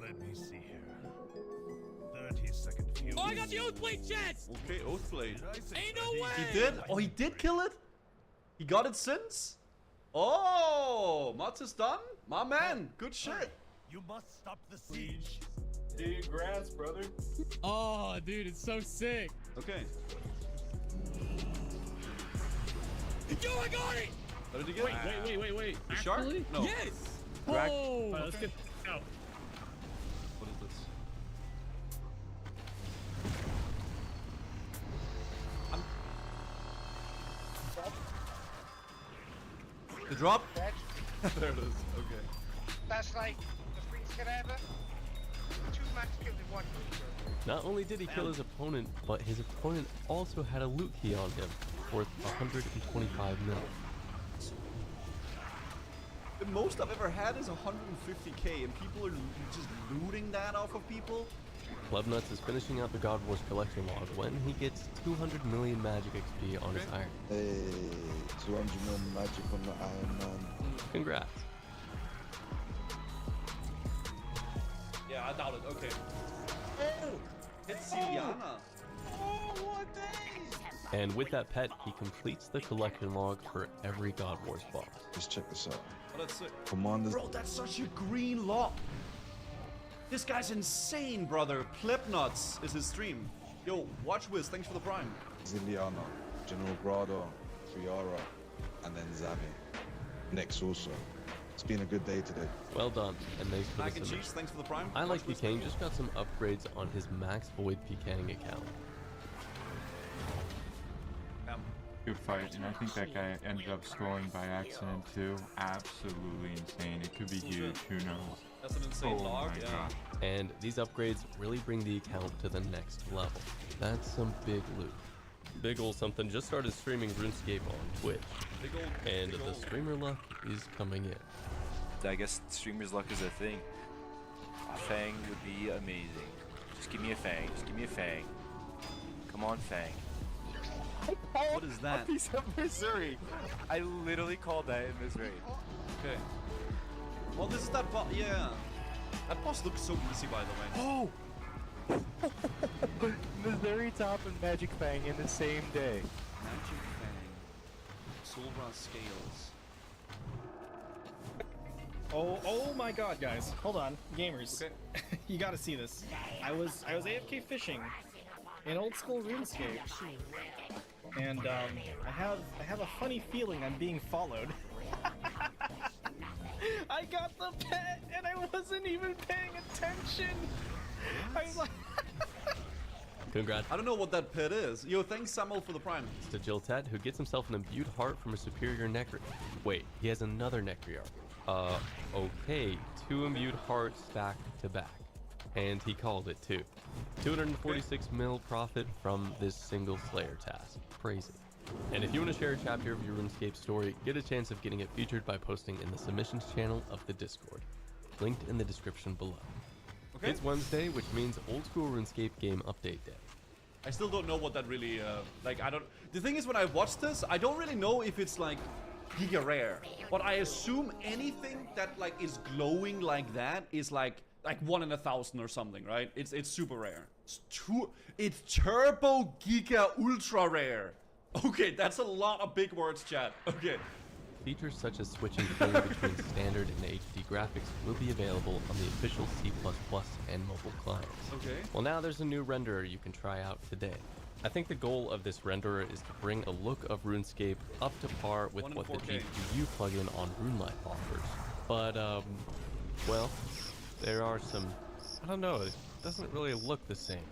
Let me see here. 30-second fuse. Oh, I got the Oathblade chance! Okay, Oathblade. Ain't no way! He did? Oh, he did kill it? He got it since? Oh, Mods is done? My man, good shit. You must stop the siege. Dig grass, brother. Oh, dude, it's so sick. Okay. Yo, I got it! What did he get? Wait. The shark? Actually? No. Yes! Drag- Oh! Alright, let's get out. What is this? The drop? There it is. Okay. That's like the freeze cadaver. 2 max kills in 1 creature. Not only did he kill his opponent, but his opponent also had a loot key on him, worth 125 mil. The most I've ever had is 150k, and people are just looting that off of people? Clubnuts is finishing out the God Wars collection log when he gets 200 million magic XP on his iron. Hey, 200 million magic on the Iron Man. Congrats. Yeah, I doubt it. Okay. Oh! It's Celiana. And with that pet, he completes the collection log for every God Wars boss. Just check this out. Oh, that's sick. Commanders. Bro, that's such a green lock. This guy's insane, brother. Clipnuts is his stream. Yo, watch Wiz. Thanks for the prime. Ziliana, General Grado, Triara, and then Zavi. Next also. It's been a good day today. Well done, and thanks for Mac the and submission. cheese, thanks for the prime. I like Watch Wiz, PKing just got some upgrades on his Max Void PKing account. Good fight, and I think that guy ended up scoring by accident too. Absolutely insane. It could be huge, who knows? That's an insane log, my yeah. God. And these upgrades really bring the account to the next level. That's some big loot. Big ol' something just started streaming RuneScape on Twitch. And the streamer luck is coming in. I guess streamer's luck is a thing. A Fang would be amazing. Just give me a Fang. Just give me a Fang. Come on, Fang. What is that? A piece of Missouri. I literally called that in Missouri. Okay. Well, this is that boss. Yeah. That boss looks so easy, by the way. Oh! Missouri Top and Magic Fang in the same day. Magic Solra scales. Oh my god, guys. Hold on. Gamers. Okay. You gotta see this. I was AFK fishing in old school RuneScape. And I have a funny feeling I'm being followed. I got the pet and I wasn't even paying attention. I was like Congrats. I don't know what that pet is. Yo, thanks Samuel for the prime. To Jiltet, who gets himself an imbued heart from a superior Necry. Wait, he has another Necryar. Okay, 2 imbued hearts stacked to back. And he called it too. 246 mil profit from this single Slayer task. Crazy. And if you want to share a chapter of your RuneScape story, get a chance of getting it featured by posting in the submissions channel of the Discord. Linked in the description below. Okay. It's Wednesday, which means old school RuneScape game update day. I still don't know what that really, the thing is, when I watch this, I don't really know if it's like giga rare, but I assume anything that like is glowing like that is like 1 in 1,000 or something, right? It's super rare. It's turbo giga ultra rare. Okay, that's a lot of big words, chat. Okay. Features such as switching freely between standard and HD graphics will be available on the official C++ and mobile clients. Okay. Well, now there's a new renderer you can try out today. I think the goal of this renderer is to bring a look of RuneScape up to par with what the GPU plugin on RuneLite offers. But, well, there are some, I don't know, it doesn't really look the same.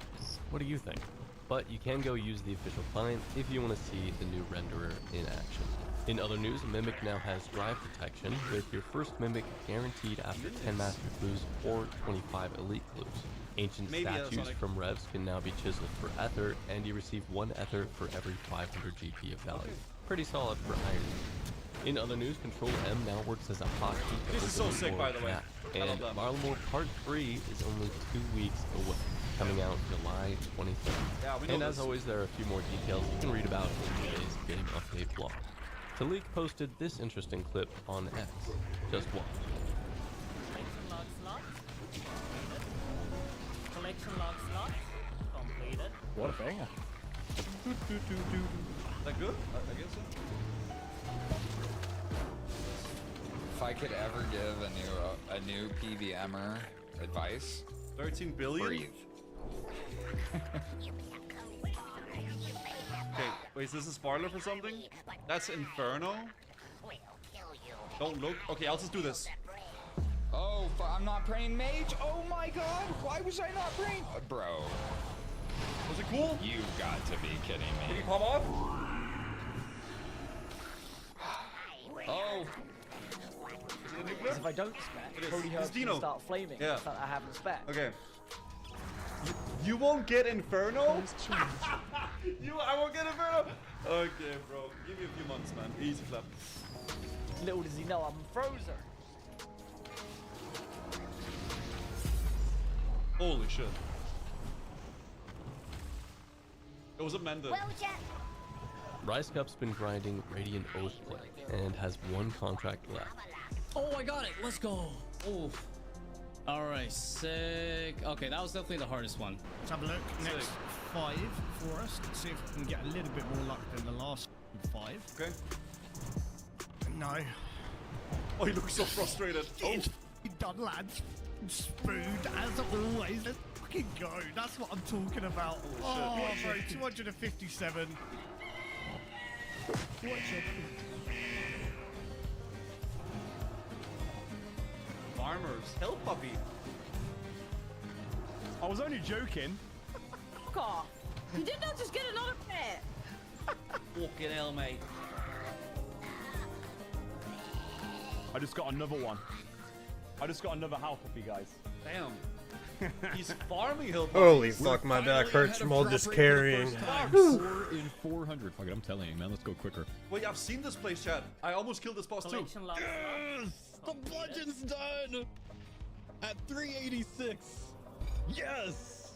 What do you think? But you can go use the official client if you want to see the new renderer in action. In other news, Mimic now has drive detection, with your first Mimic guaranteed after 10 Master Clues or 25 Elite Clues. Ancient statues from Revs can now be chiseled for Ether, and you receive 1 Ether for every 500 GP of value. Pretty solid for Iron. In other news, Control M now works as a hotkey. This is so sick, by the way. And Marlamore Part 3 is only 2 weeks away, coming out July 23rd. Yeah, and as always, there are a few more details you can read about in today's game update blog. Talik posted this interesting clip on X. Just watch. Collection log slot completed. What a banger. That good? I guess so. If I could ever give a new PVMer advice, 13 billion? Breathe. Okay, wait, is this a spoiler for something? That's Inferno? Don't look. Okay, I'll just do this. Oh, I'm not praying mage? Oh my god, why was I not praying? Bro. Was it cool? You've got to be kidding me. Did he pop off? Oh. Because if I don't spec, Cody Herb's gonna start flaming. Yeah. I haven't spec. Okay. You won't get Inferno? I won't get Inferno? Okay, bro. Give me a few months, man. Easy clap. Little does he know I'm frozen. Holy shit. It was amended. Rise Cup's been grinding Radiant Oath play and has 1 contract left. Oh, I got it. Let's go. Oof. All right, sick. Okay, that was definitely the hardest one. Let's have a look. Next 5 for us. Let's see if we can get a little bit more luck than the last 5. Okay. No. Oh, he looks so frustrated. It's done, lads. Spoon as always. Let's fucking go. That's what I'm talking about. Oh, bro, 257. Watch it. Farmers, help puppy. I was only joking. Fuck off. You did not just get another pet. Fucking hell, mate. I just got another one. I just got another house puppy, guys. Damn. He's farming hill. Holy fuck, my back hurts from all this carrying. 4 in 400. Fuck it, I'm telling you, man. Let's go quicker. Wait, I've seen this place, chat. I almost killed this boss too. Yes! The bludgeon's done! At 386. Yes!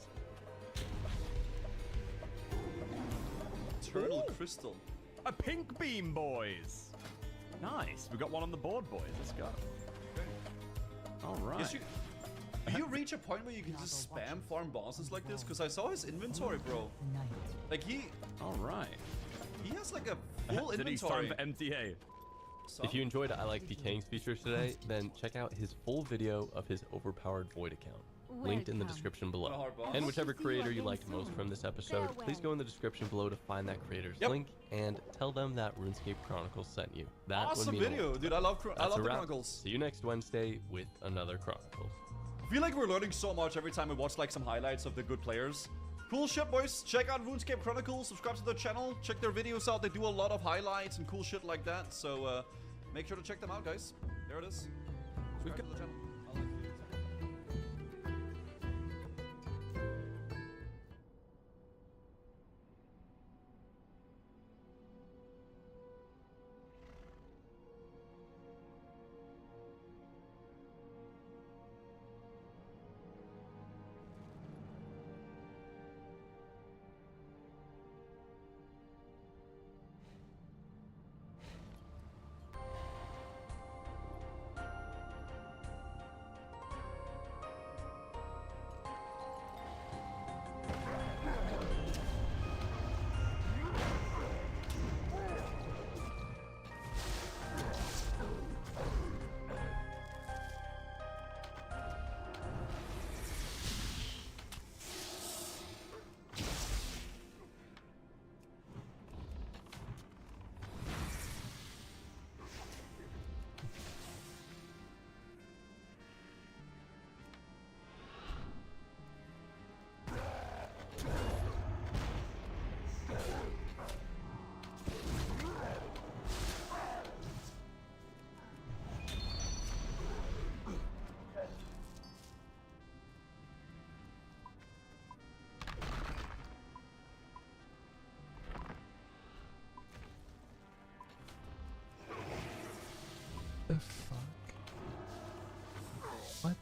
Eternal crystal. A pink beam, boys. Nice. We got one on the board, boys. Let's go. Okay. All right. Do you reach a point where you can just spam farm bosses like this? Because I saw his inventory, bro. Like he... All right. He has like a Full City farm inventory. for MTA. If you enjoyed I Like Decaying's features today, then check out his full video of his overpowered Void account, linked in the description below. And whichever creator you liked most from this episode, please go in the description below to find that creator's link and tell them that RuneScape Chronicles sent you. That would Awesome mean a video, lot. dude. I love the That's a wrap. Chronicles. See you next Wednesday with another Chronicles. I feel like we're learning so much every time we watch like some highlights of the good players. Cool shit, boys. Check out RuneScape Chronicles. Subscribe to their channel. Check their videos out. They do a lot of highlights and cool shit like that. So make sure to check them out, guys. There it is. Subscribe to the channel. The fuck? What?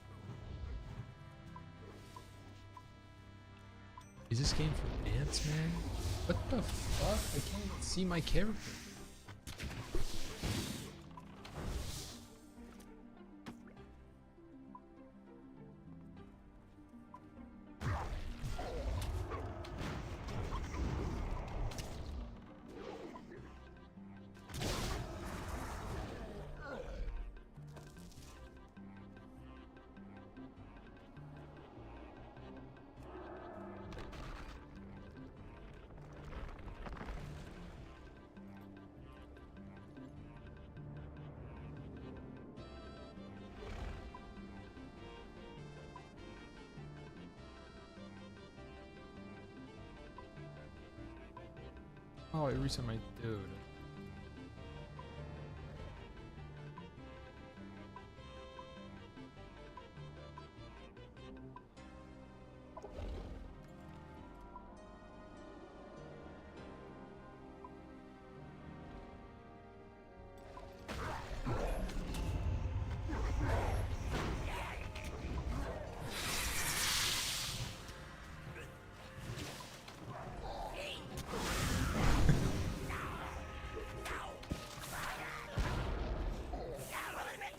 Is this game for ants, man? What the fuck? I can't even see my character. Oh, every time I do it.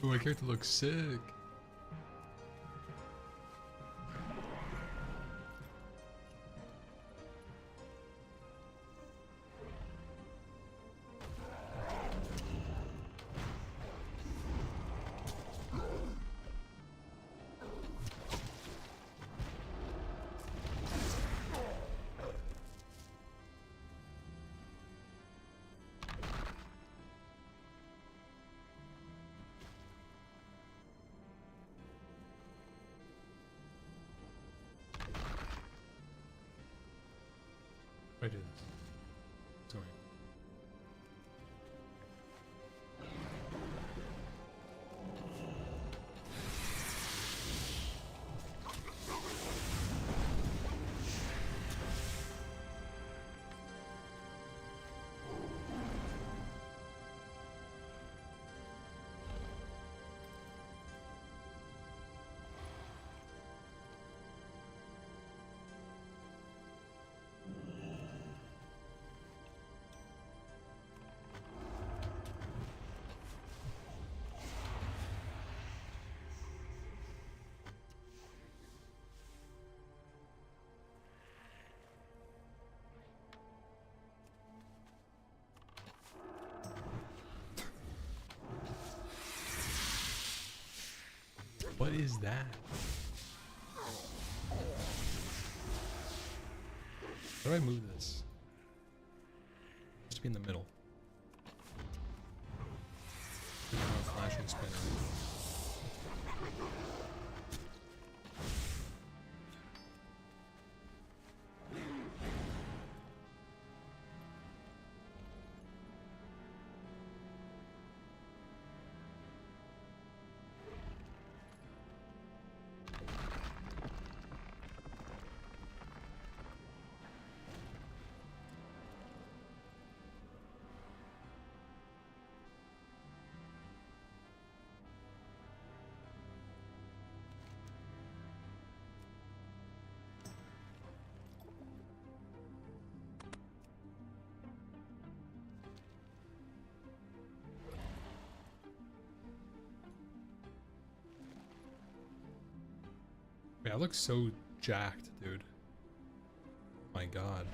Oh, my character looks sick. I did. Sorry. What is that? How do I move this? It has to be in the middle. Flashing spinner. I look so jacked, dude. My god.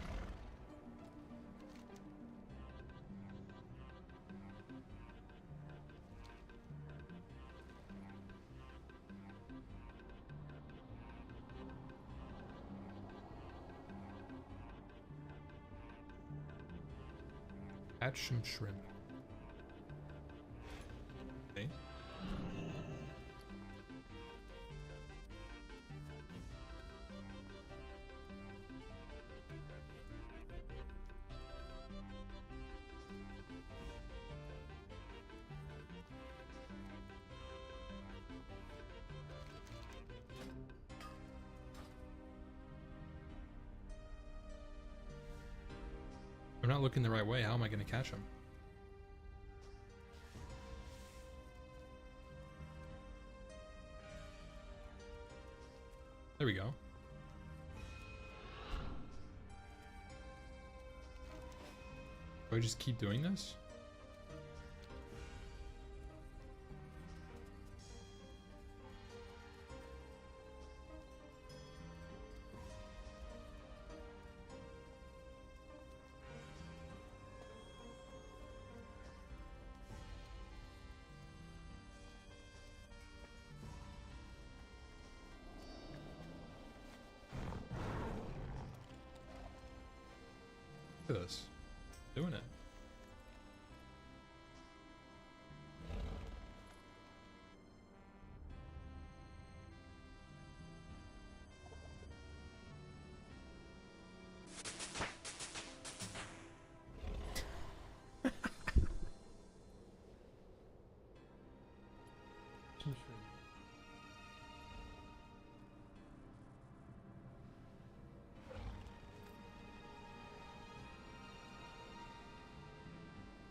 Catch some shrimp. Okay. I'm not looking the right way. How am I going to catch him? There we go. Do I just keep doing this? Look at this. Doing it.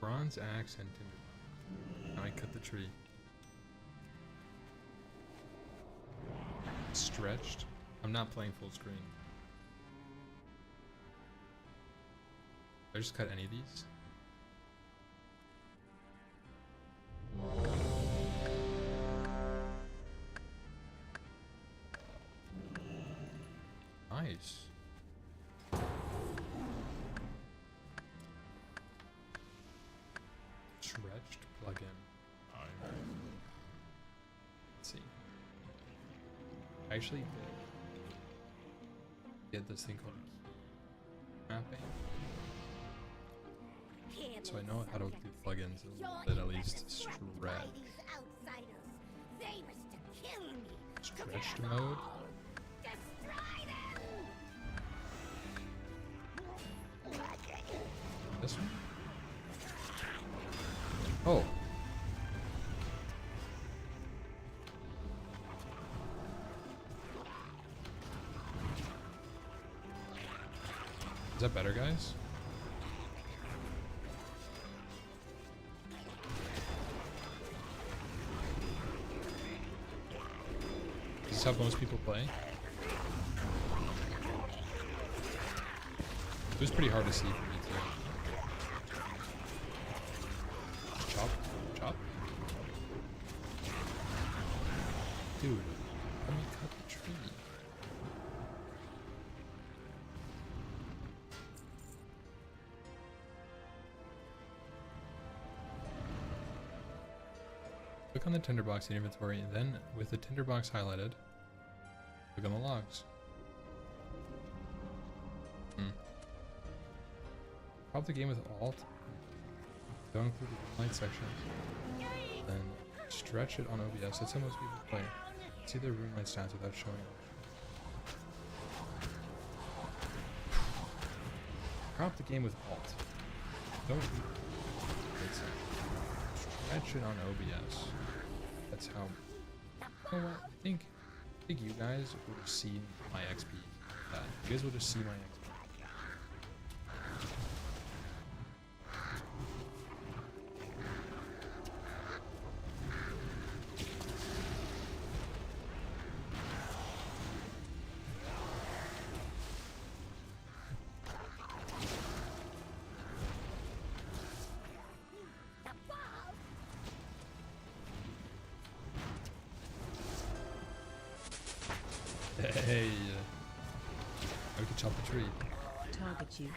Bronze axe and timber. Now I cut the tree. Stretched. I'm not playing full screen. Did I just cut any of these? Nice. Stretched plugin. Let's see. I actually did this thing called mapping. So I know how to do plugins that at least stretch. Stretched mode. This one? Oh. Is that better, guys? Is this how most people play? It was pretty hard to see for me too. Chop, chop. Dude, let me cut the tree. Click on the tinderbox in inventory, and then with the tinderbox highlighted, click on the logs. Pop the game with Alt. Don't include the light section. Then stretch it on OBS. That's how most people play. See the room light stats without showing it. Prop the game with Alt. Don't stretch it on OBS. That's how. You know what? I think you guys would have seen my XP. You guys would have seen my XP. Hey, we can chop the tree. Target you.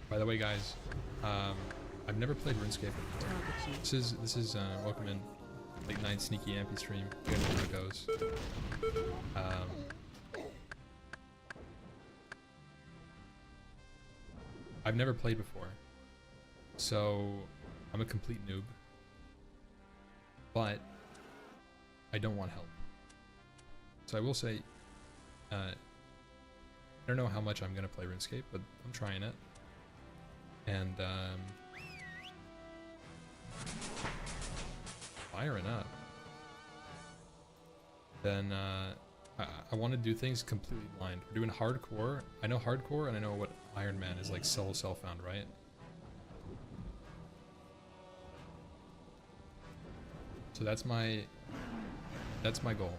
By the way, guys, I've never played RuneScape before. This is welcome in late night sneaky ampy stream. You guys know how it goes. I've never played before, so I'm a complete noob, but I don't want help. So I will say, I don't know how much I'm gonna play RuneScape, but I'm trying it, and firing up. Then I want to do things completely blind. We're doing hardcore. I know hardcore, and I know what Iron Man is like. Solo self-found, right? So that's my goal.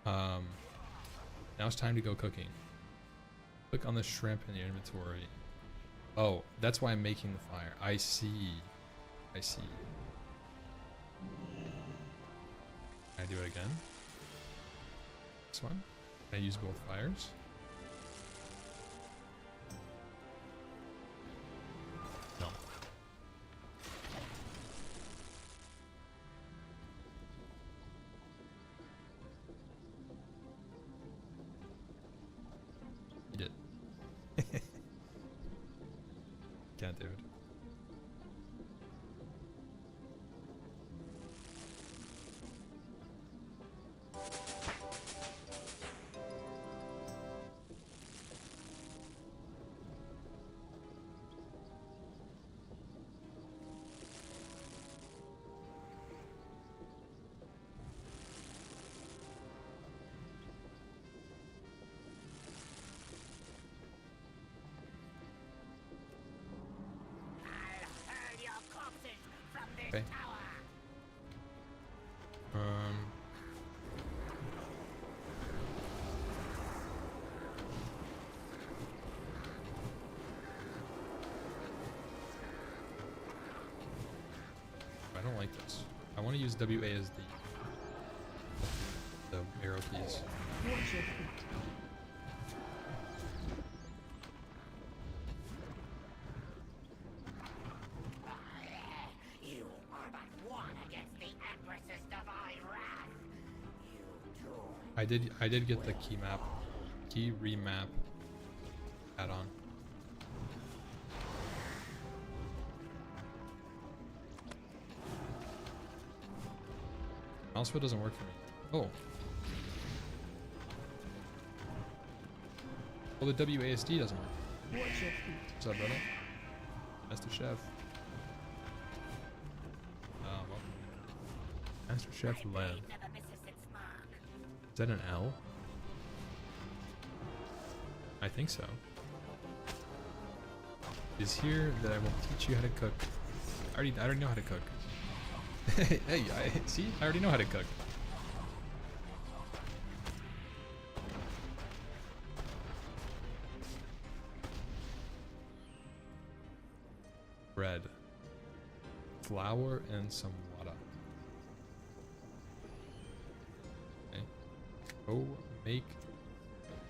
Now it's time to go cooking. Click on the shrimp in your inventory. Oh, that's why I'm making the fire. I see. I see. Can I do it again? This one? Can I use both fires? No. You did. Can't do it. Okay. I don't like this. I want to use WA as the arrow keys. Watch your feet. I did get the key remap add-on. Mousepad doesn't work for me. Oh. Well, the WASD doesn't work. Watch your feet. What's up, brother? Master Chef. Oh, well. Master Chef Lev. Is that an L? I think so. Is here that I will teach you how to cook. I already know how to cook. Hey, see? I already know how to cook. Bread. Flour and some water.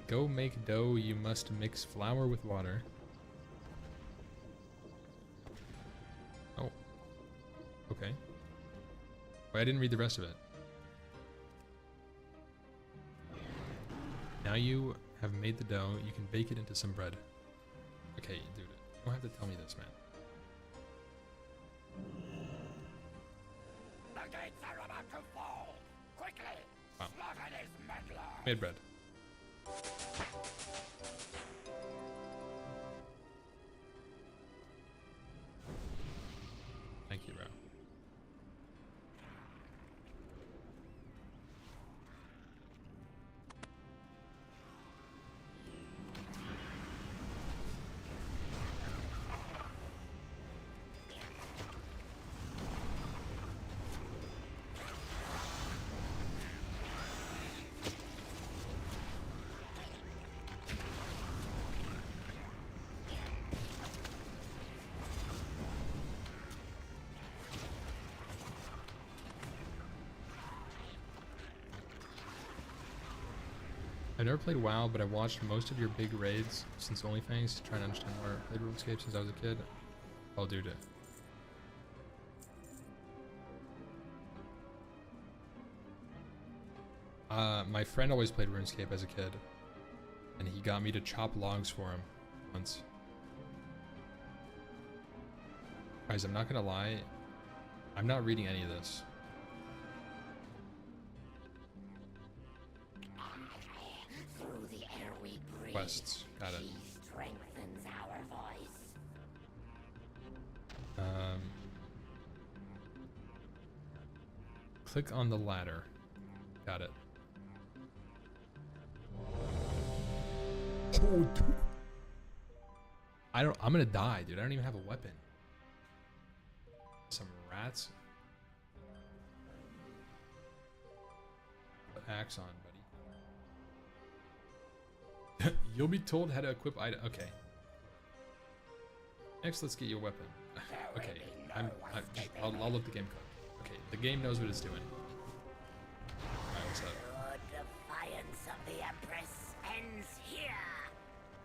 Go make dough. You must mix flour with water. Oh. Okay. Wait, I didn't read the rest of it. Now you have made the dough. You can bake it into some bread. Okay, dude. You don't have to tell me this, man. The gates are about to fall. Quickly, Wow. slaughter this meddler. Made bread. Thank you, bro. I've never played WoW, but I've watched most of your big raids since OnlyFans to try and understand more. I played RuneScape since I was a kid. I'll do it. My friend always played RuneScape as a kid, and he got me to chop logs for him once. Guys, I'm not gonna lie, I'm not reading any of this. Through the air we breathe. Quests, got it. She strengthens our voice. Click on the ladder. Got it. Oh, dude. I'm gonna die, dude. I don't even have a weapon. Some rats. Put axe on, buddy. You'll be told how to equip item. Okay. Next, let's get your weapon. Okay, I'll let the game cook. Okay, the game knows what it's doing. Alright, what's up? Your defiance of the Empress ends here.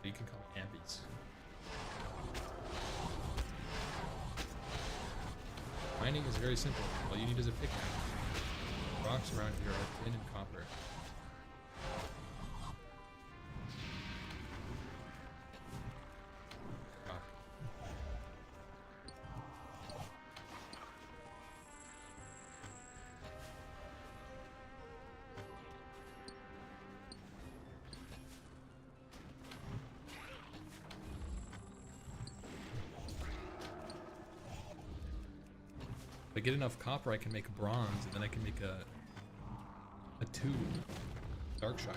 You can call me Ambies. Mining is very simple. All you need is a pickaxe. Rocks around here are tin and copper. Rock. If I get enough copper, I can make bronze, and then I can make a tube, Darkshire.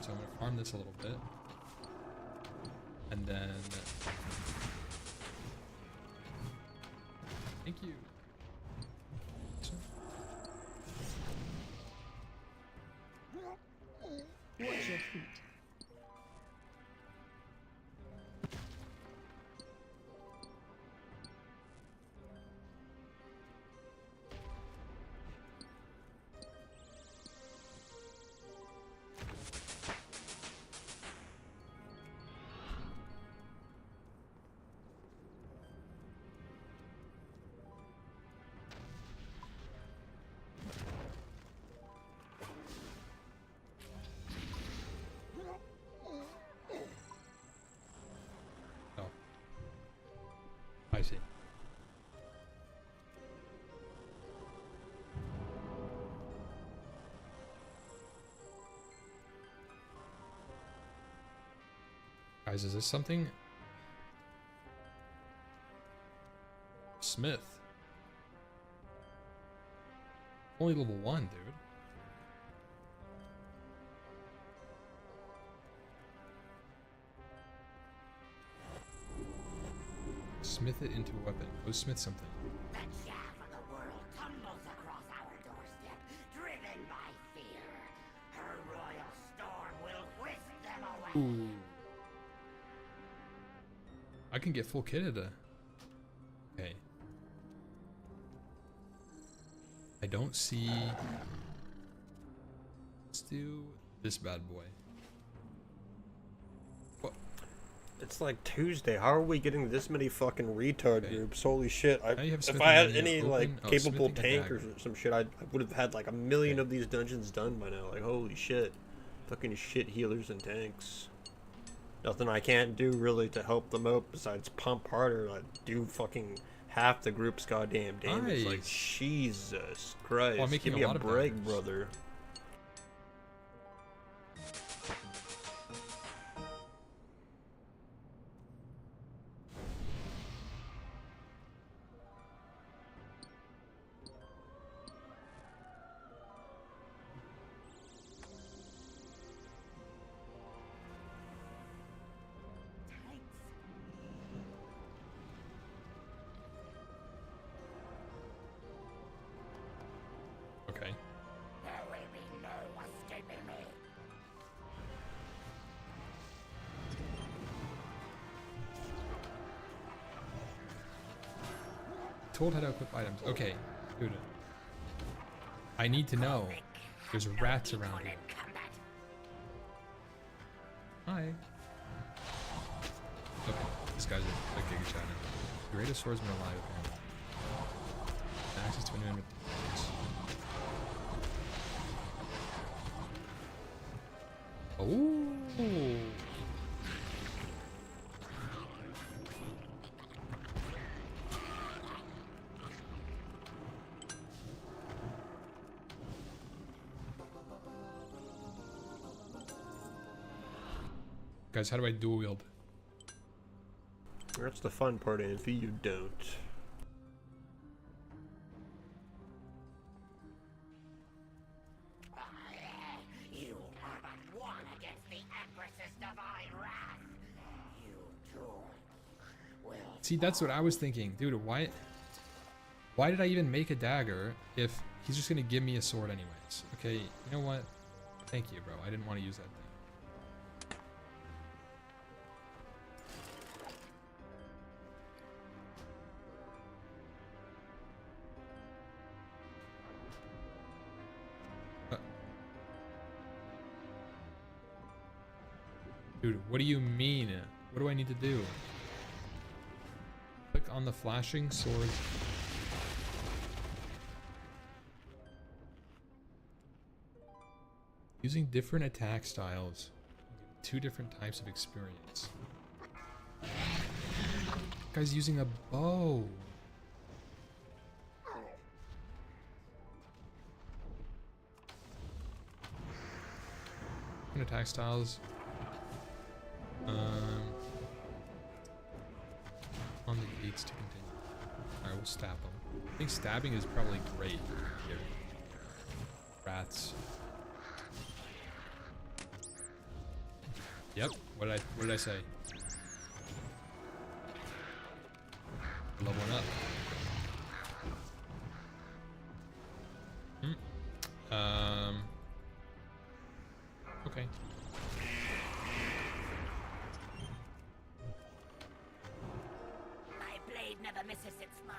So I'm gonna farm this a little bit, and then thank you. Watch your feet. I see. Guys, is this something? Smith. Only level 1, dude. Smith it into a weapon. Go smith something. The chaff of the world tumbles across our doorstep, driven by fear. Her royal storm will whisk them away. Ooh. I can get full kitted. Okay. I don't see do this bad boy. What? It's like Tuesday. How are we getting this many fucking retard groups? Holy shit! If Smith I had and any Menu like open. Oh, capable smithing a tank or dagger. some shit, I would have had like a million of these dungeons done by now. Like holy shit, fucking shit healers and tanks. Nothing I can't do really to help them out besides pump harder. Like do fucking half the group's goddamn damage. Like Nice. Jesus Christ, Well, I'm making give me a lot a of break, daggers. brother. Okay. There will be no escaping me. Told how to equip items. Okay, dude. I need to know. There's rats around here. Hi. Okay, this guy's a Giga Chad now. Greatest swordsman alive. Apparently. Access to a new inventory. Oh. Guys, how do I dual wield? That's the fun part, and if you don't. You are but one against the Empress's divine wrath. You too will. See, that's what I was thinking. Dude, why did I even make a dagger if he's just gonna give me a sword anyways? Okay, you know what? Thank you, bro. I didn't want to use that thing. Dude, what do you mean? What do I need to do? Click on the flashing sword. Using different attack styles. Two different types of experience. Guy's using a bow. Different attack styles. On the gates to continue. Alright, we'll stab them. I think stabbing is probably great here. Rats. Yep. What did I say? Level one up. Okay. My blade never misses its mark.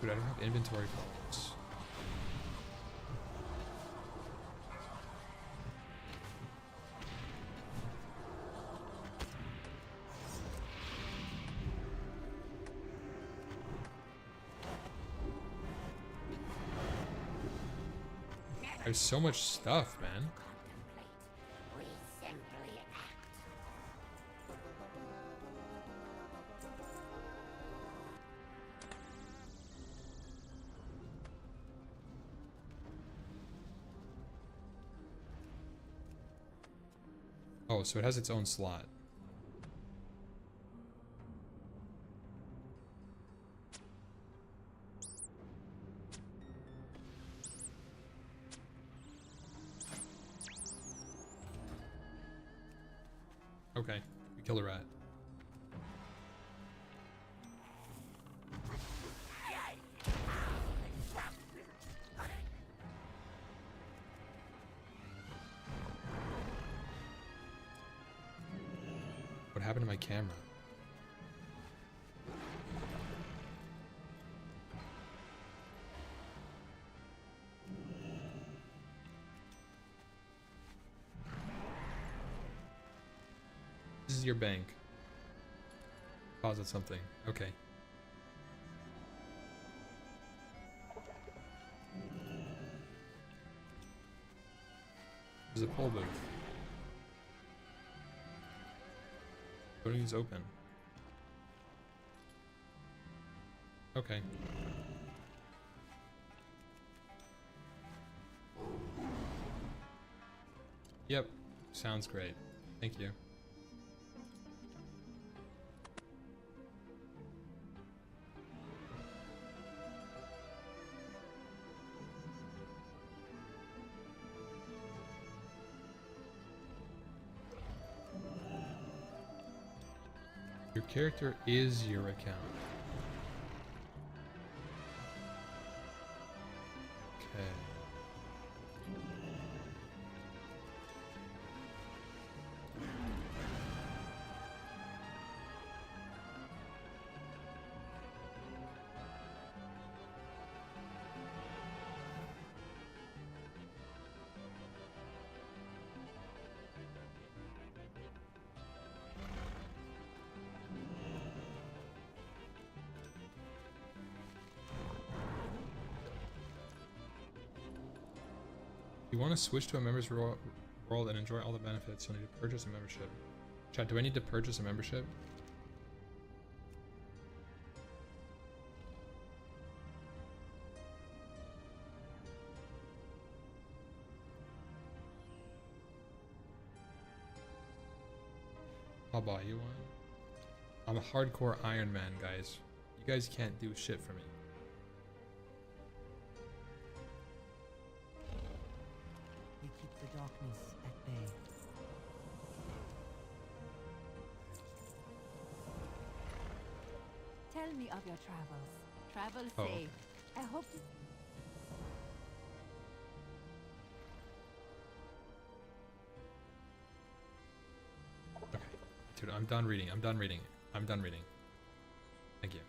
Dude, I don't have inventory photos. There's so much stuff, man. We simply act. Oh, so it has its own slot. Okay, we kill a rat. What happened to my camera? is your bank. Deposit something. Okay. There's a poll booth. Voting is open. Okay. Yep. Sounds great. Thank you. Your character is your account. Okay. If you want to switch to a member's world and enjoy all the benefits, you'll need to purchase a membership. Chat, do I need to purchase a membership? I'll buy you one. I'm a hardcore Iron Man, guys. You guys can't do shit for me. We keep the darkness at bay. Tell me of your travels. Travel Oh, safe. I hope to... Okay. Dude, I'm done reading. I'm done reading. I'm done reading. Thank you.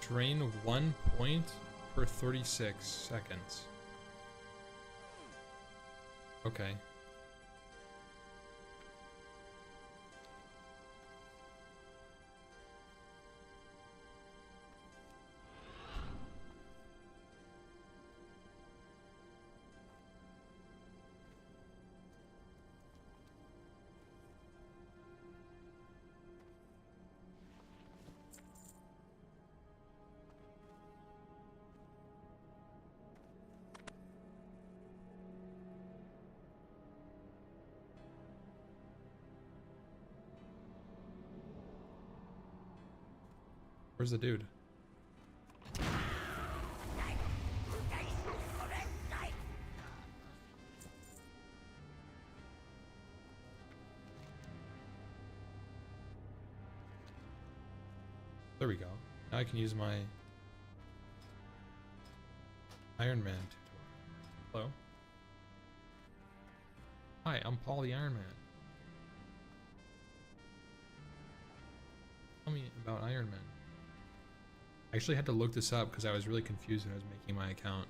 Drain 1 point per 36 seconds. Okay. Where's the dude? There we go. Now I can use my Iron Man tutorial. Hello? Hi, I'm Paul the Iron Man. Tell me about Iron Man. I actually had to look this up because I was really confused when I was making my account.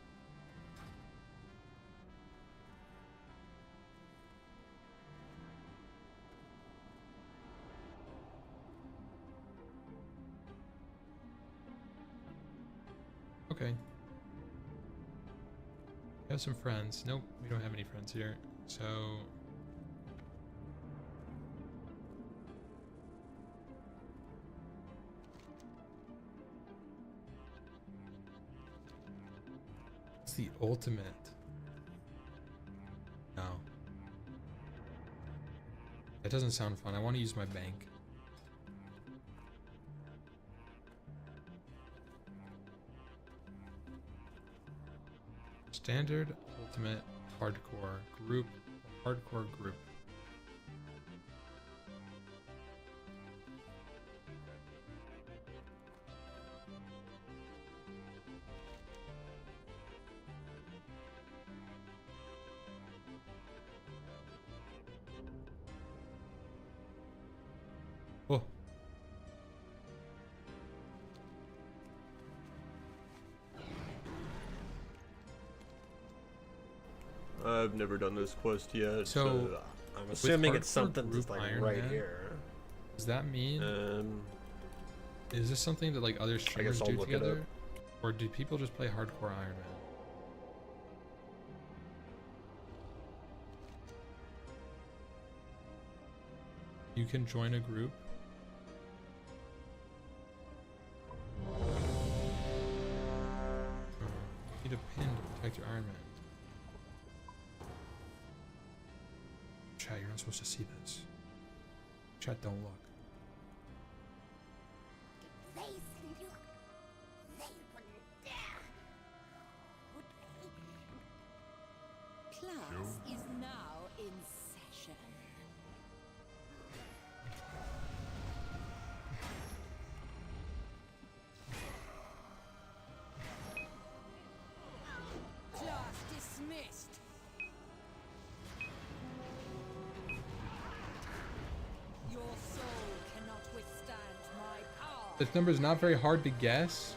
Okay. We have some friends. Nope, we don't have any friends here. So... the ultimate. No. That doesn't sound fun. I want to use my bank. Standard, ultimate, hardcore, group, hardcore group. I've never done this quest yet, So, I'm with assuming it's hardcore something group just like Iron right Man, here. Does that mean? Is this something that like other streamers I'll do look it together, up. or do people just play hardcore Iron Man? You can join a group. You need a pin to protect your Iron Man. Chat, you're not supposed to see this. Chat, don't look. Class is now in session. Class dismissed. Your soul cannot withstand my power. This number is not very hard to guess.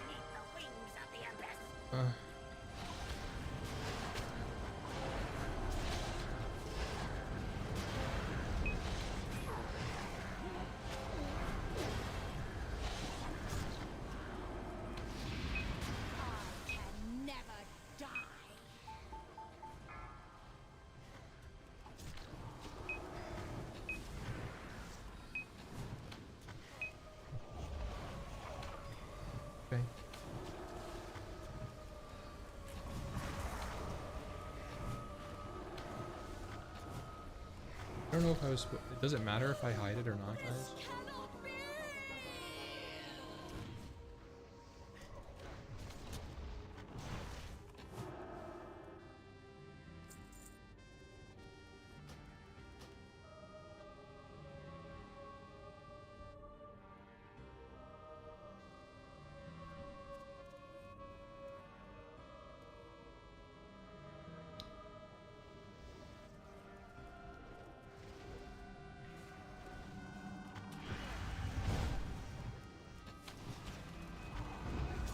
Okay. I don't know if I was. Does it matter if I hide it or not, guys?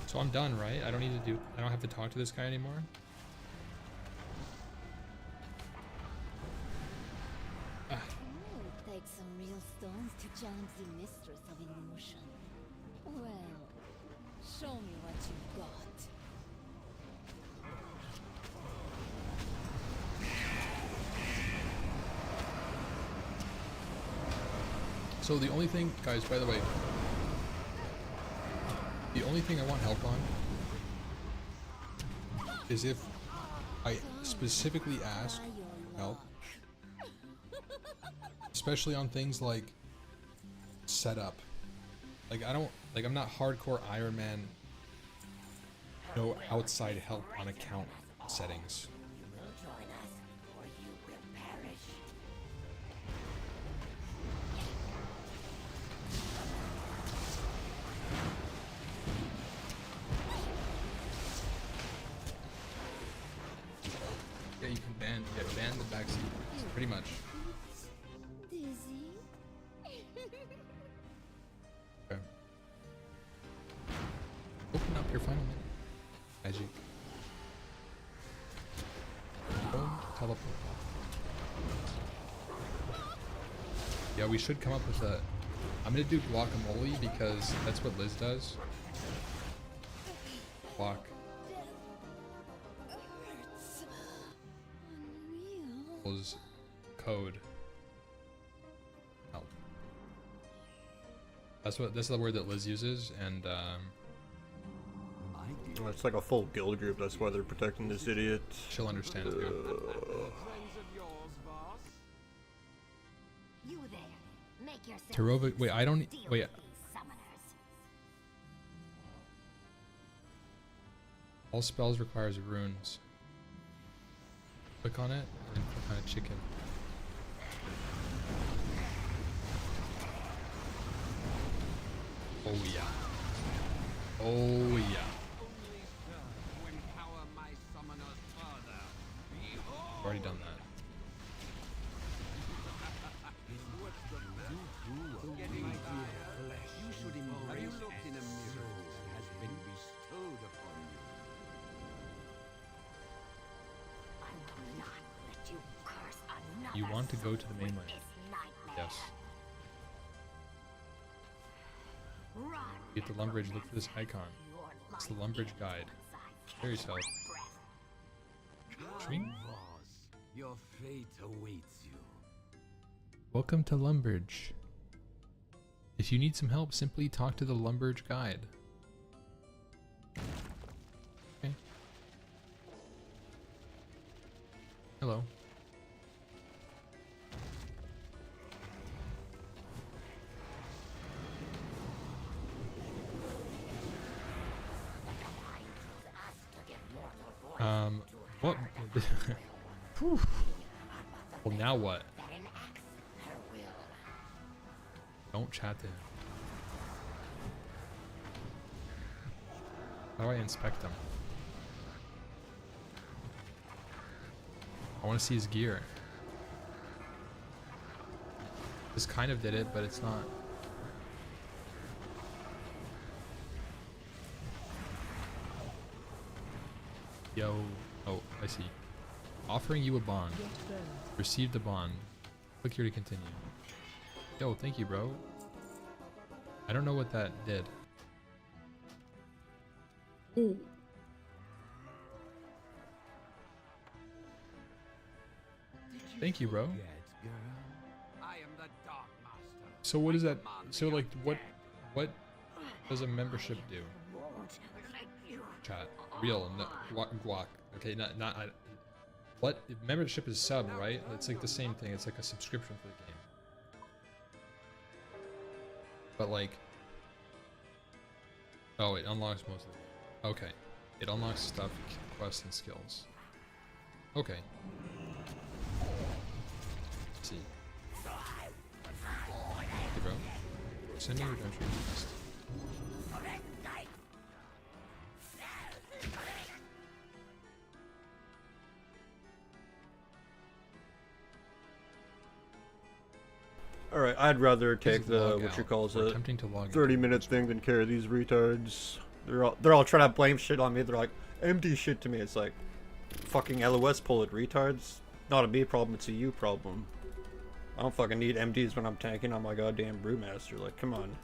So I'm done, right? I don't need to do. I don't have to talk to this guy anymore. It takes some real stones to challenge the mistress of illusion. Well, show me what you've got. So the only thing, guys, by the way, the only thing I want help on is if I specifically ask for help, especially on things like setup. Like I'm not hardcore Iron Man, no outside help on account settings. Yeah, you can ban the backseat, pretty much. Dizzy? Okay. Open up your final menu. Magic. Boom, teleport. Yeah, we should come up with a. I'm gonna do guacamole because that's what Liz does. Guac. Was code. Help. That's the word that Liz uses, and it's like a full guild group. That's why they're protecting this idiot. She'll understand too. You there. Make yourself Tarova, wait, I don't. Wait. All spells requires runes. Click on it and click on a chicken. Oh yeah. Oh yeah. I've already done that. You want to go to the mainland? Yes. Get the Lumbridge, look for this icon. It's the Lumbridge guide. Prepare yourself. Swing. Your fate awaits you. Welcome to Lumbridge. If you need some help, simply talk to the Lumbridge guide. Okay. Hello. What? Whew. Well, now what? Don't chat to him. How do I inspect him? I want to see his gear. This kind of did it, but it's not. Yo. Oh, I see. Offering you a bond. Received a bond. Click here to continue. Yo, thank you, bro. I don't know what that did. Ooh. Thank you, bro. So what is that? So like, what does a membership do? Chat. Real, no, guac. Okay, not. What membership is sub, right? It's like the same thing. It's like a subscription for the game. But like, oh, it unlocks most of it. Okay, it unlocks stuff, quests, and skills. Okay. Let's see. Hey, bro. Send me your redemption request. Alright, I'd rather take the, what you call it, 30-minute thing than carry these retards. They're all trying to blame shit on me. They're like, empty shit to me. It's like, fucking LOS pull it, retards. Not a me problem, it's a you problem. I don't fucking need MDs when I'm tanking on my goddamn Brewmaster. Like, come on.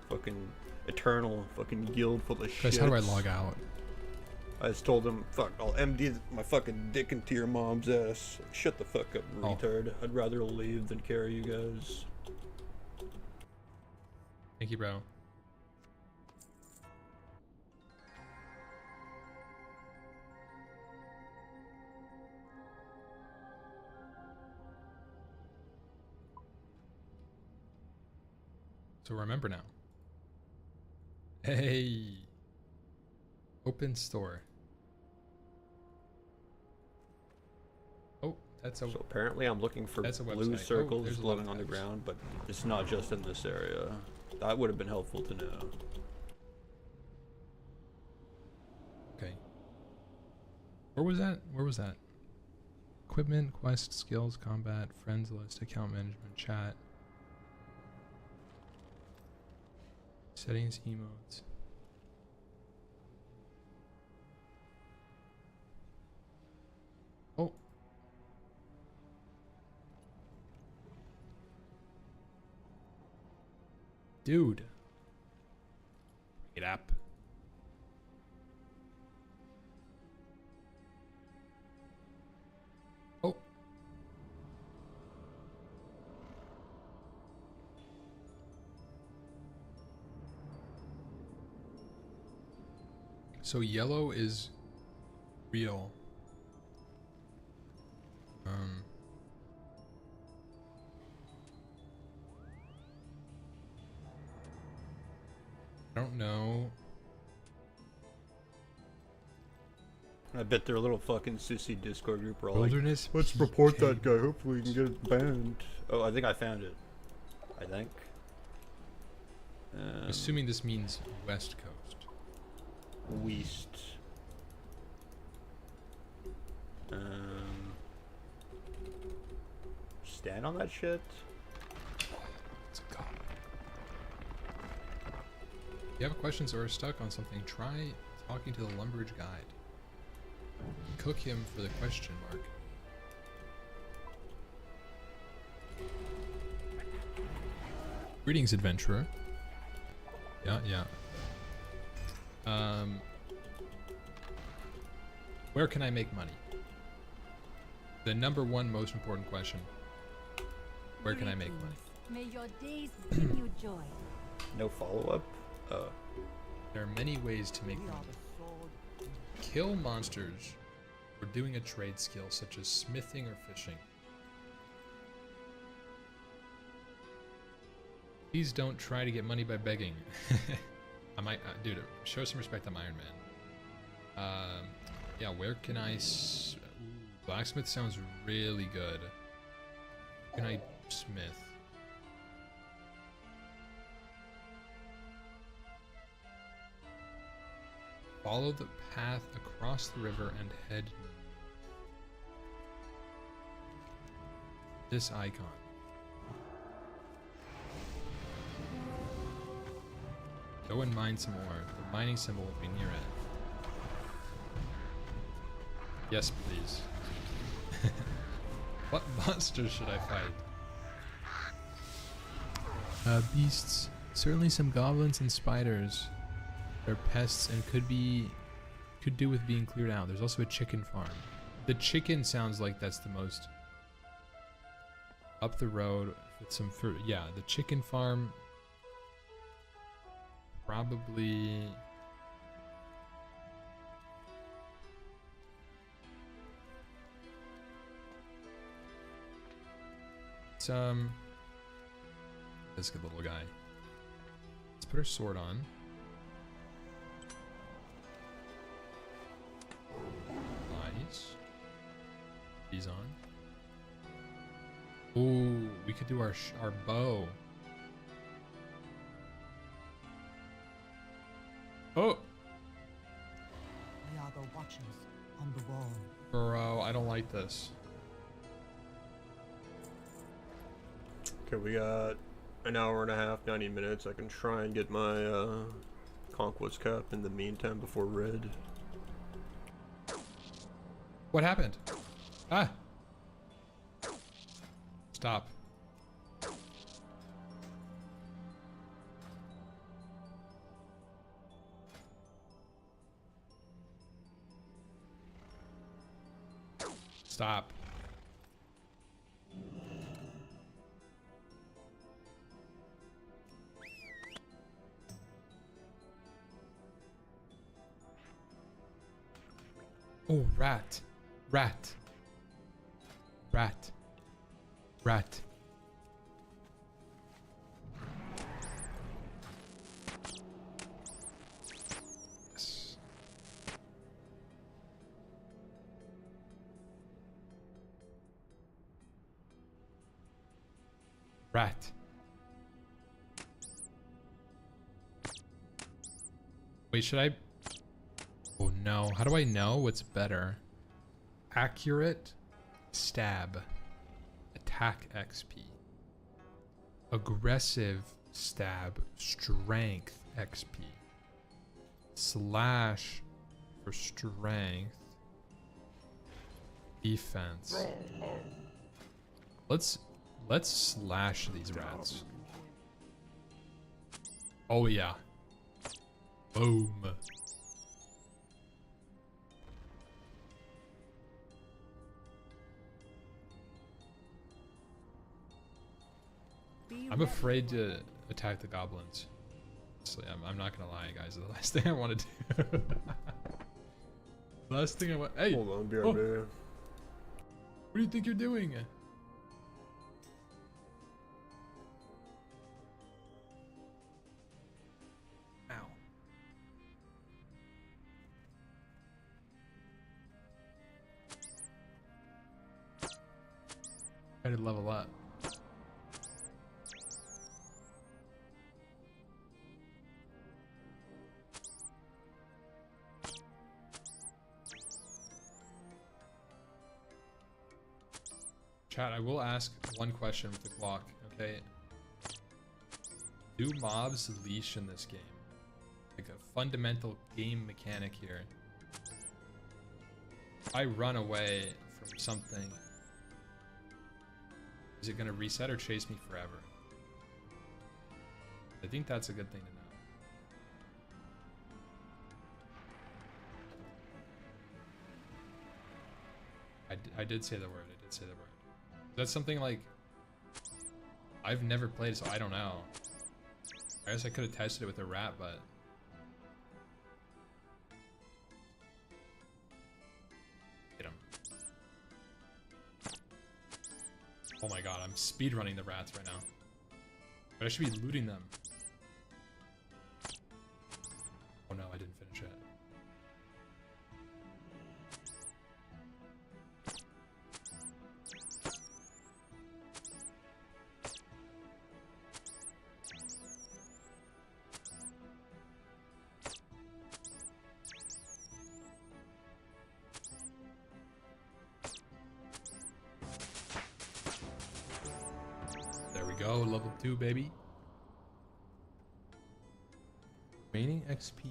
Fucking eternal fucking guild full of shit. Guys, how do I log out? I just told them, fuck, I'll MD my fucking dick into your mom's ass. Like, shut the fuck up, retard. I'd rather leave than carry you guys. Thank you, bro. So remember now. Hey. Open store. Oh, that's a. So apparently, I'm looking for blue circles glowing on the ground, but it's not just in this area. That would have been helpful to know. Okay. Where was that? Where was that? Equipment, quest, skills, combat, friends list, account management, chat. Settings, emotes. Oh. Dude. Bring it up. Oh. So yellow is real. I don't know. I bet they're a little fucking sissy Discord group. We're all Wilderness like, let's report that guy. Hopefully we can get it banned. Oh, I think I found it. I think. Assuming this means West Coast. West. Stand on that shit. Let's go. If you have questions or are stuck on something, try talking to the Lumbridge guide. Click him for the question mark. Greetings, adventurer. Yeah, yeah. Where can I make money? The number one most important question. Where can I make money? May your days bring you joy. No follow-up? There are many ways to make money. Kill monsters or doing a trade skill such as smithing or fishing. Please don't try to get money by begging. I might, dude, show some respect. I'm Iron Man. Yeah, where can I... Blacksmith sounds really good. Where can I smith? Follow the path across the river and head this icon. Go and mine some ore. The mining symbol will be near it. Yes, please. What monsters should I fight? Beasts. Certainly some goblins and spiders. They're pests and could do with being cleared out. There's also a chicken farm. The chicken sounds like that's the most up the road with some fruit. Yeah, the chicken farm probably this good little guy. Let's put our sword on. Nice. He's on. Ooh, we could do our bow. Oh! We are the watchers on the wall. Bro, I don't like this. Okay, we got an hour and a half, 90 minutes. I can try and get my Conquest cap in the meantime before red. What happened? Ah! Stop. Stop. Oh, rat. Rat. Rat. Rat. Yes. Rat. Wait, should I... Oh no, how do I know what's better? Accurate stab. Attack XP. Aggressive stab. Strength XP. Slash for strength. Defense. Let's slash these rats. Oh yeah. Boom. I'm afraid to attack the goblins. So I'm not gonna lie, guys. The last thing I want to do. Last thing I want. Hey, hold on, be right back. What do you think you're doing? Ow. Try to level up. Chat, I will ask one question with the clock, okay? Do mobs leash in this game? Like a fundamental game mechanic here. If I run away from something, is it gonna reset or chase me forever? I think that's a good thing to know. I did say the word. I did say the word. That's something like I've never played, so I don't know. I guess I could have tested it with a rat, but hit him. Oh my god, I'm speedrunning the rats right now. But I should be looting them. Oh no, I didn't finish it. Go, level 2, baby. Remaining XP.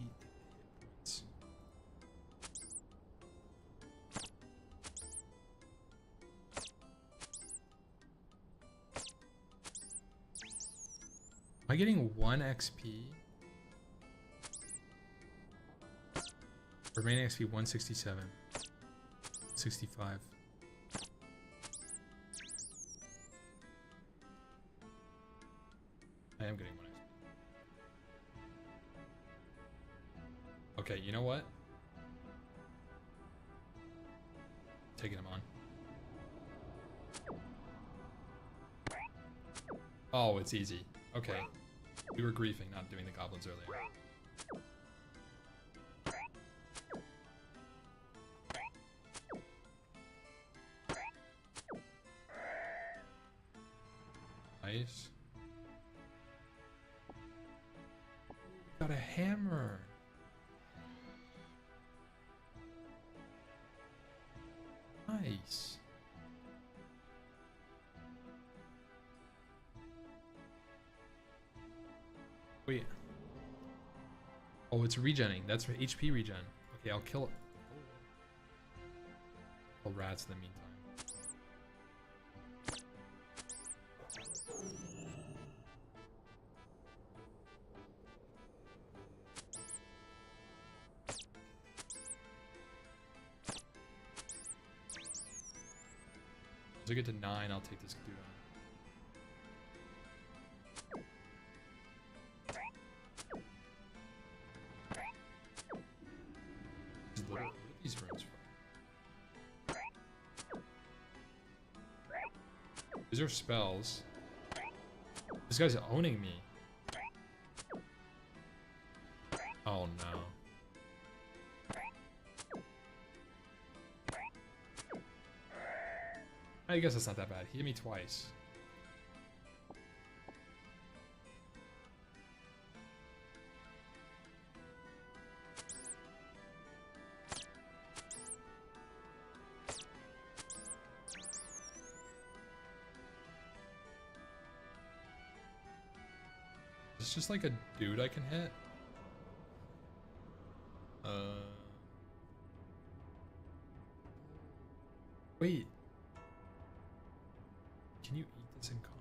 Am I getting 1 XP? Remaining XP 167. 65. I am getting 1 XP. Okay, you know what? Taking him on. Oh, it's easy. Okay. We were griefing, not doing the goblins earlier. Nice. Got a hammer. Nice. Wait. Oh, it's regenning. That's for HP regen. Okay, I'll kill it. Kill rats in the meantime. Once I get to 9, I'll take this dude on. What are these runes for? These are spells. This guy's owning me. Oh no. I guess it's not that bad. He hit me twice. It's just like a dude I can hit. Wait. Can you eat this in combat?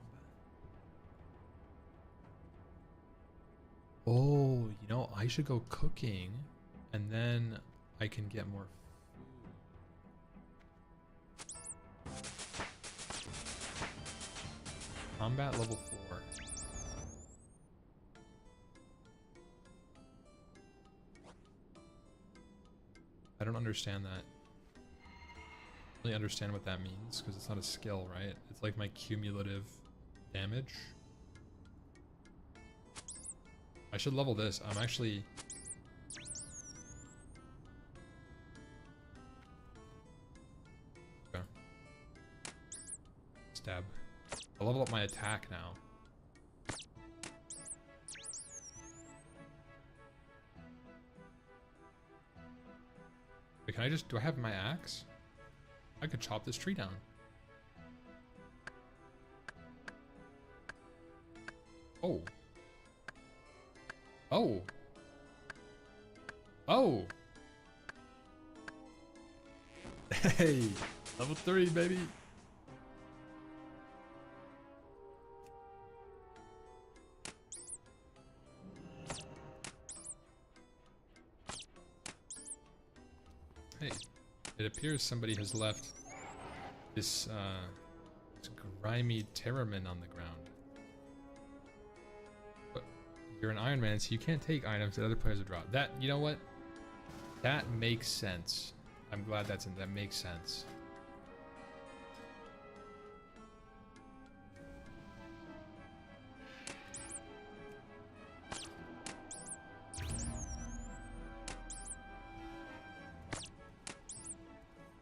Oh, you know, I should go cooking and then I can get more food. Combat level 4. I don't understand that. Really understand what that means because it's not a skill, right? It's like my cumulative damage. I should level this. I'm actually okay. Stab. I'll level up my attack now. Wait, can I just do I have my axe? I could chop this tree down. Oh. Oh. Oh. Hey, level 3, baby. It appears somebody has left this, this grimy Terrorman on the ground. But you're an Iron Man, so you can't take items that other players have dropped. That, you know what? That makes sense. I'm glad that makes sense.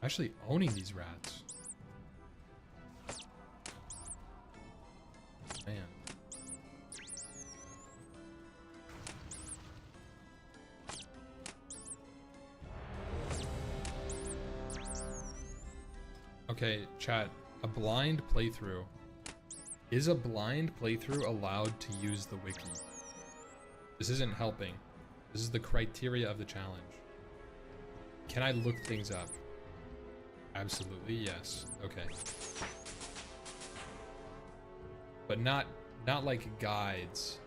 Actually owning these rats. Man. Okay, chat. A blind playthrough. Is a blind playthrough allowed to use the wiki? This isn't helping. This is the criteria of the challenge. Can I look things up? Absolutely, yes. Okay. But not like guides.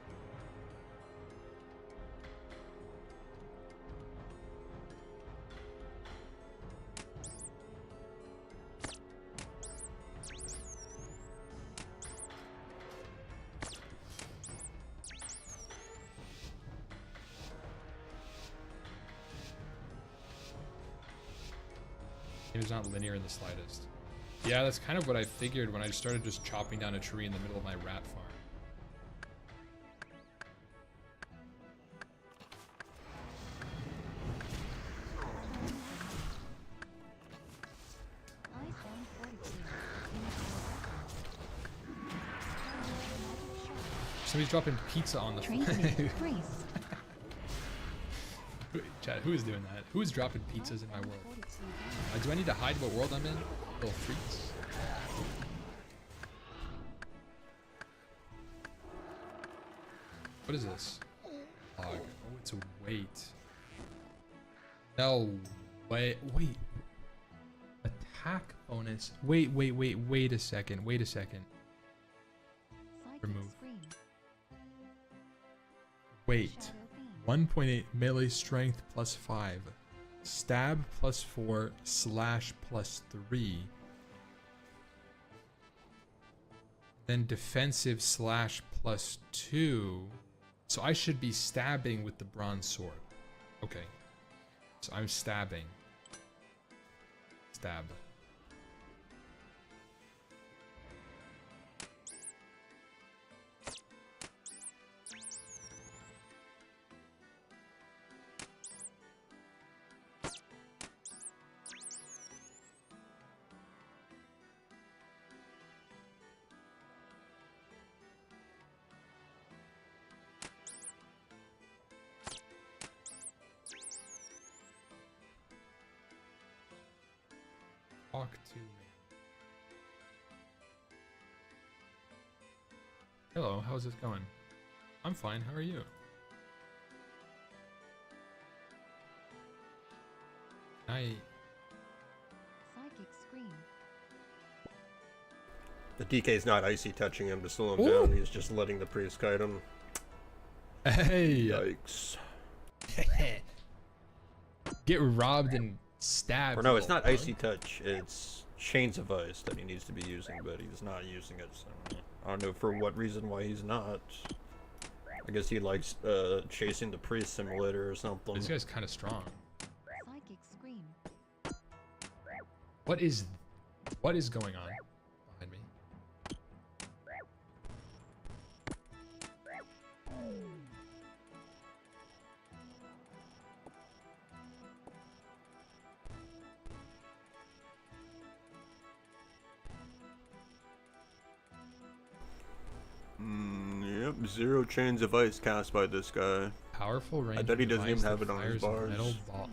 It was not linear in the slightest. Yeah, that's kind of what I figured when I started just chopping down a tree in the middle of my rat farm. Somebody's dropping pizza on the floor. Chat, who is doing that? Who is dropping pizzas in my world? Do I need to hide what world I'm in? Little freaks. What is this? Log. Oh, it's a weight. No way. Wait. Attack bonus. Wait a second. Wait a second. Remove. Wait. 1.8 melee strength plus 5. Stab plus 4. Slash plus 3. Then defensive slash plus 2. So I should be stabbing with the bronze sword. Okay. So I'm stabbing. Stab. Talk to me. Hello, how's this going? I'm fine, how are you? Psychic scream. The DK's not icy touching him to slow him down, he's just letting the priest kite him. Hey! Yikes. Get robbed and stabbed. Or no, it's not icy touch, it's chains of ice that he needs to be using, but he's not using it, so I don't know for what reason why he's not. I guess he likes chasing the priest simulator or something. This guy's kind of strong. Psychic scream. What is going on behind me? Yep, 0 chains of ice cast by this guy. Powerful range. I bet he doesn't even have it on his bars. Metal ball.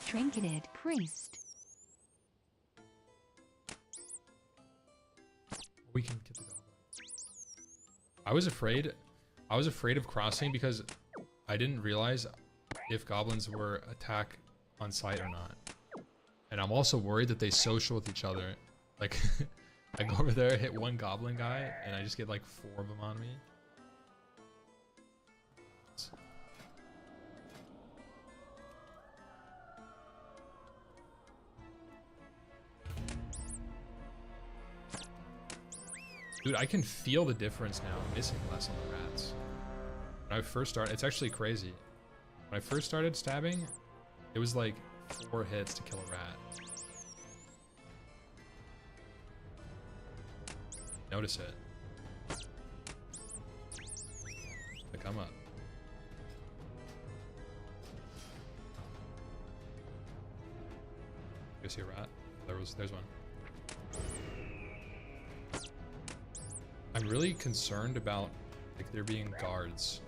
Trinketed priest. We can get the goblin. I was afraid of crossing because I didn't realize if goblins were attack on sight or not. And I'm also worried that they social with each other Like, I go over there, hit one goblin guy, and I just get like 4 of them on me. Dude, I can feel the difference now. I'm missing less on the rats. When I first started, it's actually crazy. When I first started stabbing, it was like 4 hits to kill a rat. Notice it. They come up. You see a rat? There's one. I'm really concerned about like there being guards.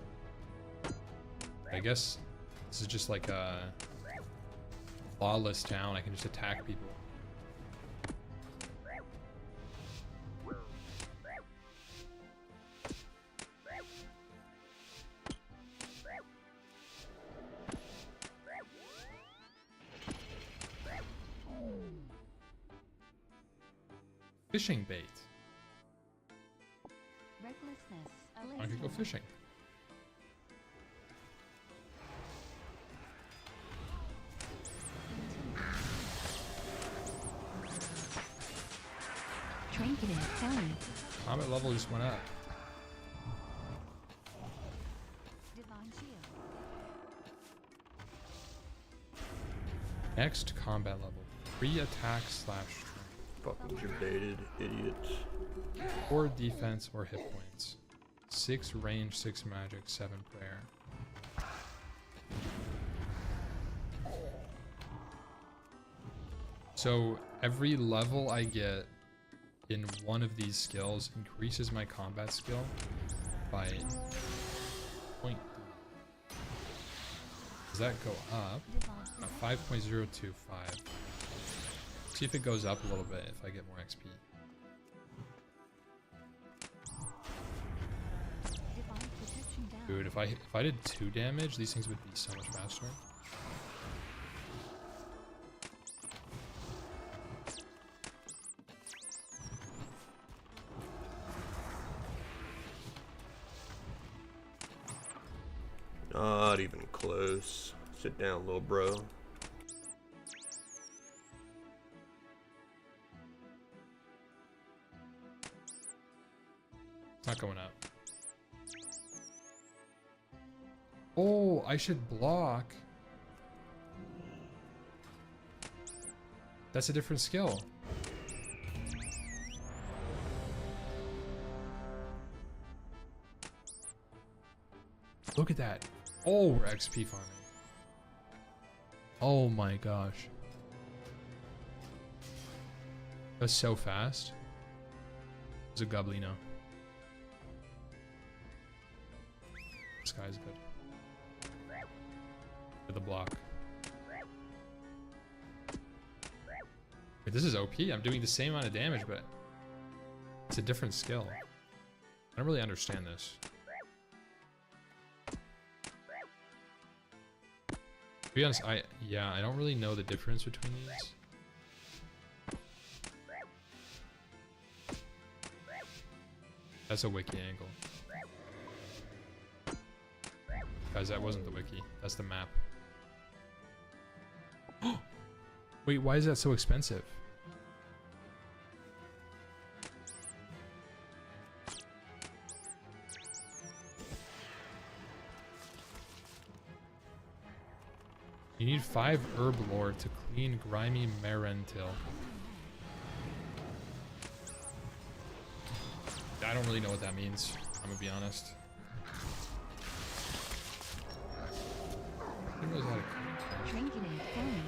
I guess this is just like a lawless town. I can just attack people. Fishing bait. I could go fishing. Trinket in the county. Combat level just went up. Divine shield. Next combat level. 3 attack / strength. Fucking debated idiots. 4 defense or hit points. 6 range, 6 magic, 7 prayer. So every level I get in one of these skills increases my combat skill by 0.3. Does that go up? 5.025. See if it goes up a little bit if I get more XP. Dude, if I did 2 damage, these things would be so much faster. Not even close. Sit down, little bro. It's not going up. Oh, I should block. That's a different skill. Look at that. Oh, we're XP farming. Oh my gosh. That's so fast. It's a Goblino. This guy's good. For the block. Wait, this is OP. I'm doing the same amount of damage, but it's a different skill. I don't really understand this. To be honest, I don't really know the difference between these. That's a wiki angle. Guys, that wasn't the wiki. That's the map. Wait, why is that so expensive? You need 5 herb lore to clean grimy Merentil. I don't really know what that means. I'm gonna be honest. I didn't realize how to Trinket in the county.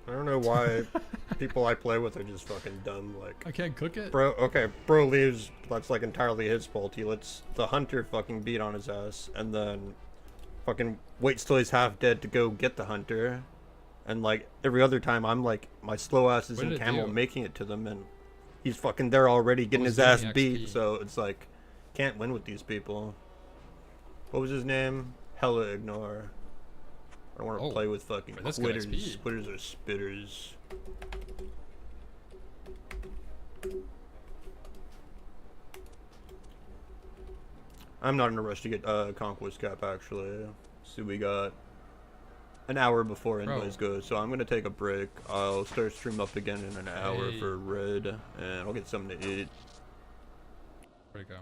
I don't know why people I play with are just fucking dumb. Like, I can't cook it. Bro, okay, bro leaves. That's like entirely his fault. He lets the hunter fucking beat on his ass, and then fucking waits till he's half dead to go get the hunter. And like every other time, I'm like, my slow ass is in camel making it to them, and he's fucking there already getting his ass beat. So it's like, can't win with these people. What was his name? Hella ignore. I don't want to play with fucking quitters. Quitters are spitters. I'm not in a rush to get Conquest Cap, actually. So we got an hour before invoice goes, so I'm gonna take a break. I'll start stream up again in an hour for Red, and I'll get something to eat. Where'd it go?